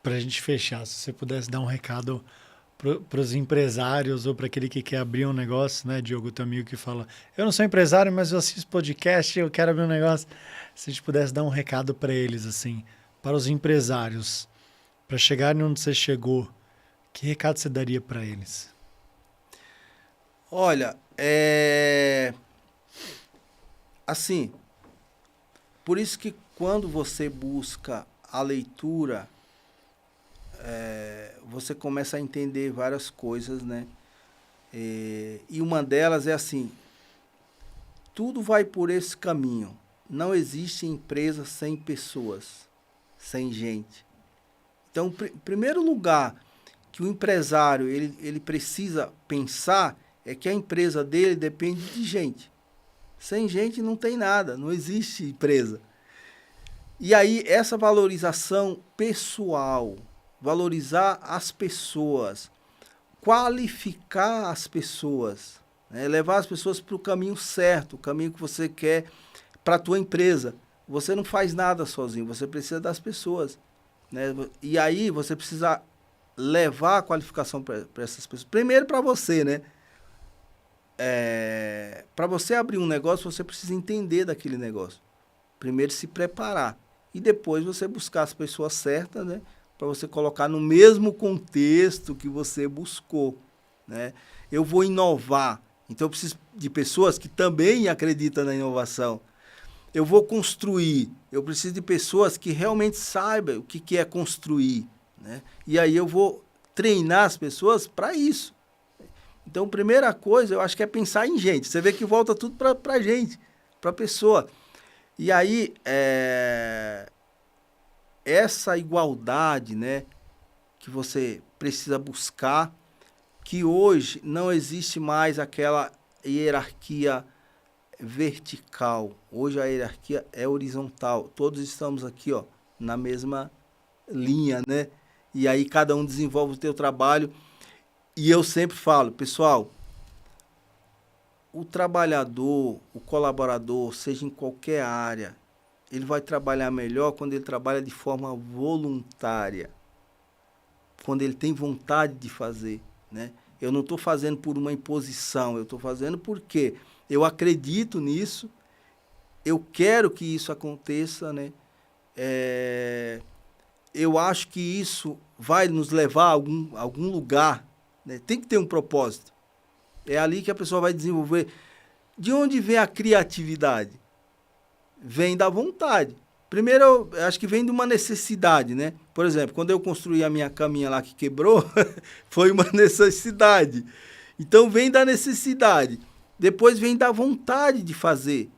para a gente fechar, se você pudesse dar um recado para os empresários ou para aquele que quer abrir um negócio, né, Diogo, teu amigo que fala, eu não sou empresário, mas eu assisto podcast, eu quero abrir um negócio. Se a gente pudesse dar um recado para eles, assim, para os empresários, para chegarem onde você chegou, que recado você daria para eles? Olha, assim, por isso que quando você busca a leitura, você começa a entender várias coisas, né? E uma delas é assim, tudo vai por esse caminho. Não existe empresa sem pessoas, sem gente. Então, primeiro lugar que o empresário ele precisa pensar é que a empresa dele depende de gente. Sem gente não tem nada, não existe empresa. E aí, essa valorização pessoal, valorizar as pessoas, qualificar as pessoas, né? Levar as pessoas para o caminho certo, o caminho que você quer para a tua empresa. Você não faz nada sozinho, você precisa das pessoas, né? E aí, você precisa levar a qualificação para essas pessoas. Primeiro para você, né? Para você abrir um negócio, você precisa entender daquele negócio. Primeiro se preparar. E depois você buscar as pessoas certas, né? Para você colocar no mesmo contexto que você buscou. né? Eu vou inovar. Então, eu preciso de pessoas que também acreditam na inovação. Eu vou construir. Eu preciso de pessoas que realmente saibam o que é construir, né? E aí eu vou treinar as pessoas para isso. Então, a primeira coisa, eu acho que é pensar em gente. Você vê que volta tudo para a gente, para a pessoa. E aí, essa igualdade, né, que você precisa buscar, que hoje não existe mais aquela hierarquia vertical. Hoje a hierarquia é horizontal. Todos estamos aqui, ó, na mesma linha, né? E aí cada um desenvolve o seu trabalho. E eu sempre falo, pessoal, o trabalhador, o colaborador, seja em qualquer área, ele vai trabalhar melhor quando ele trabalha de forma voluntária, quando ele tem vontade de fazer, né? Eu não estou fazendo por uma imposição, eu estou fazendo porque eu acredito nisso, eu quero que isso aconteça, né? Eu acho que isso vai nos levar a algum lugar, né? Tem que ter um propósito. É ali que a pessoa vai desenvolver. De onde vem a criatividade? Vem da vontade. Primeiro, eu acho que vem de uma necessidade, né? Por exemplo, quando eu construí a minha caminha lá que quebrou, foi uma necessidade. Então, vem da necessidade. Depois vem da vontade de fazer.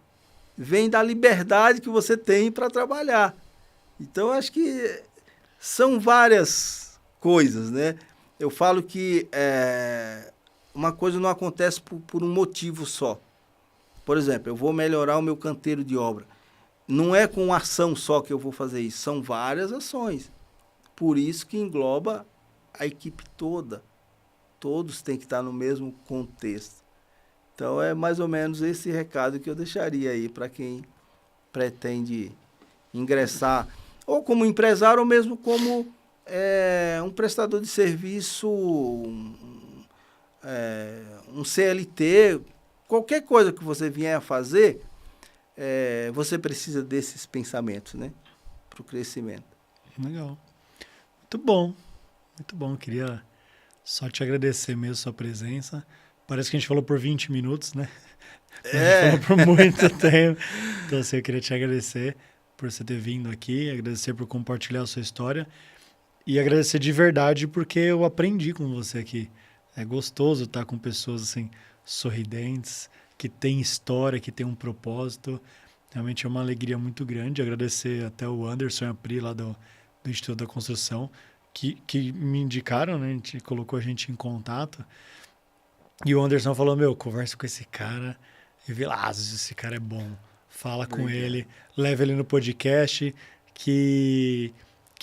Vem da liberdade que você tem para trabalhar. Então, acho que são várias coisas, né? Eu falo que uma coisa não acontece por um motivo só. Por exemplo, eu vou melhorar o meu canteiro de obra. Não é com uma ação só que eu vou fazer isso, são várias ações. Por isso que engloba a equipe toda. Todos têm que estar no mesmo contexto. Então, é mais ou menos esse recado que eu deixaria aí para quem pretende ingressar, ou como empresário, ou mesmo como um prestador de serviço, um CLT, qualquer coisa que você vier a fazer, você precisa desses pensamentos, né? Para o crescimento. Legal. Muito bom. Muito bom. Queria só te agradecer mesmo a sua presença. Parece que a gente falou por 20 minutos, né? A gente falou por muito tempo. Então, assim, eu queria te agradecer por você ter vindo aqui, agradecer por compartilhar a sua história e agradecer de verdade porque eu aprendi com você aqui. É gostoso estar com pessoas assim, sorridentes, que têm história, que têm um propósito. Realmente é uma alegria muito grande. Agradecer até o Anderson e a Pri lá do Instituto da Construção, que me indicaram, né? A gente colocou a gente em contato. E o Anderson falou, conversa com esse cara, Velazes, esse cara é bom. Fala com ele, leva ele no podcast, que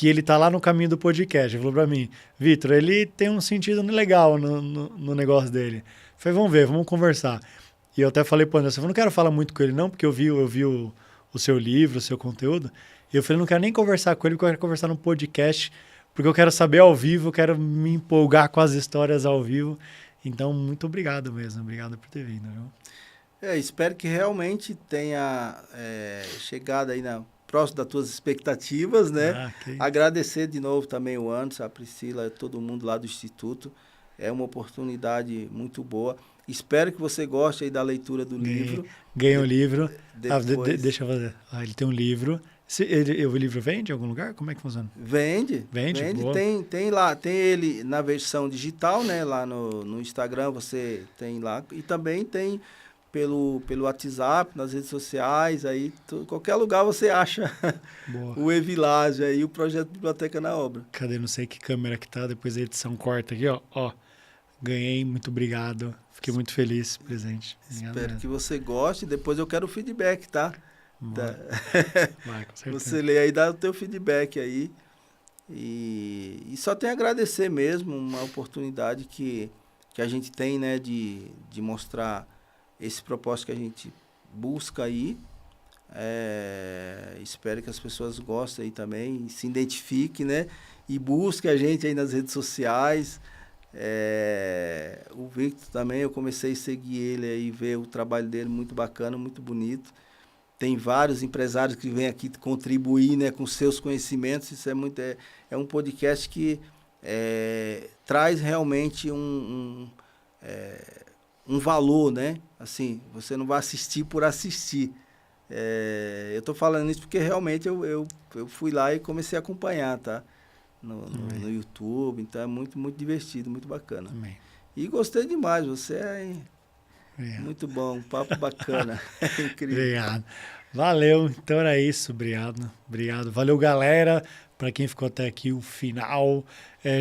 ele tá lá no caminho do podcast. Ele falou pra mim, Vitor, ele tem um sentido legal no negócio dele. Eu falei, vamos ver, vamos conversar. E eu até falei pro Anderson, eu não quero falar muito com ele não, porque eu vi o seu livro, o seu conteúdo. E eu falei, não quero nem conversar com ele, porque eu quero conversar no podcast, porque eu quero saber ao vivo, eu quero me empolgar com as histórias ao vivo. Então, muito obrigado mesmo. Obrigado por ter vindo. Viu? Espero que realmente tenha chegado aí próximo das tuas expectativas, né? Agradecer de novo também o Anderson, a Priscila, todo mundo lá do Instituto. É uma oportunidade muito boa. Espero que você goste aí da leitura do livro. Ganhei um livro. Deixa eu fazer. Ele tem um livro. O livro vende em algum lugar? Como é que funciona? Vende. Boa. Tem lá, tem ele na versão digital, né? Lá no Instagram você tem lá. E também tem pelo WhatsApp, nas redes sociais, aí qualquer lugar você acha o Evilásio aí, o projeto Biblioteca na Obra. Cadê? Não sei que câmera que tá, depois a edição corta aqui, ó. Ganhei, muito obrigado. Fiquei muito feliz, presente. Espero que você goste, depois eu quero o feedback, tá? Vai, com certeza. Você lê aí, dá o teu feedback aí. E só tem a agradecer mesmo, uma oportunidade que a gente tem, né, de mostrar esse propósito que a gente busca aí. Espero que as pessoas gostem aí também, se identifiquem, né? E busquem a gente aí nas redes sociais. O Victor também, eu comecei a seguir ele aí, ver o trabalho dele muito bacana, muito bonito. Tem vários empresários que vêm aqui contribuir, né, com seus conhecimentos. Isso é um podcast que traz realmente um valor, né? Assim, você não vai assistir por assistir. Eu tô falando isso porque realmente eu fui lá e comecei a acompanhar, tá? No YouTube, então é muito, muito divertido, muito bacana. Amém. E gostei demais, você Obrigado. muito bom, um papo bacana, incrível. Obrigado. Valeu, então era isso, obrigado. Obrigado. Valeu, galera, para quem ficou até aqui o final.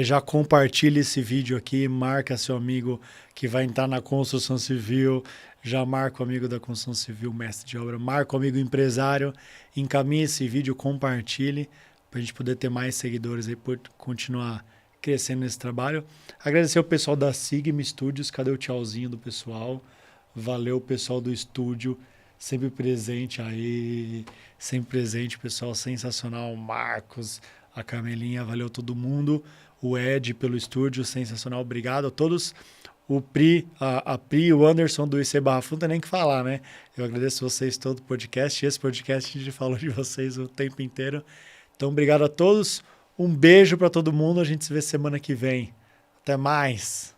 Já compartilha esse vídeo aqui, marca seu amigo que vai entrar na construção civil, já marca o amigo da construção civil, mestre de obra, marca o amigo empresário, encaminhe esse vídeo, compartilhe, para a gente poder ter mais seguidores aí, por continuar crescendo nesse trabalho. Agradecer o pessoal da Sigma Studios, cadê o tchauzinho do pessoal? Valeu, pessoal do estúdio, sempre presente aí, sempre presente, pessoal sensacional, Marcos, a Camelinha, valeu todo mundo, o Ed pelo estúdio, sensacional, obrigado a todos, o Pri, a Pri e o Anderson do IC Barra Funda, nem que falar, né? Eu agradeço vocês todo o podcast, esse podcast a gente falou de vocês o tempo inteiro, então obrigado a todos, um beijo para todo mundo, a gente se vê semana que vem, até mais!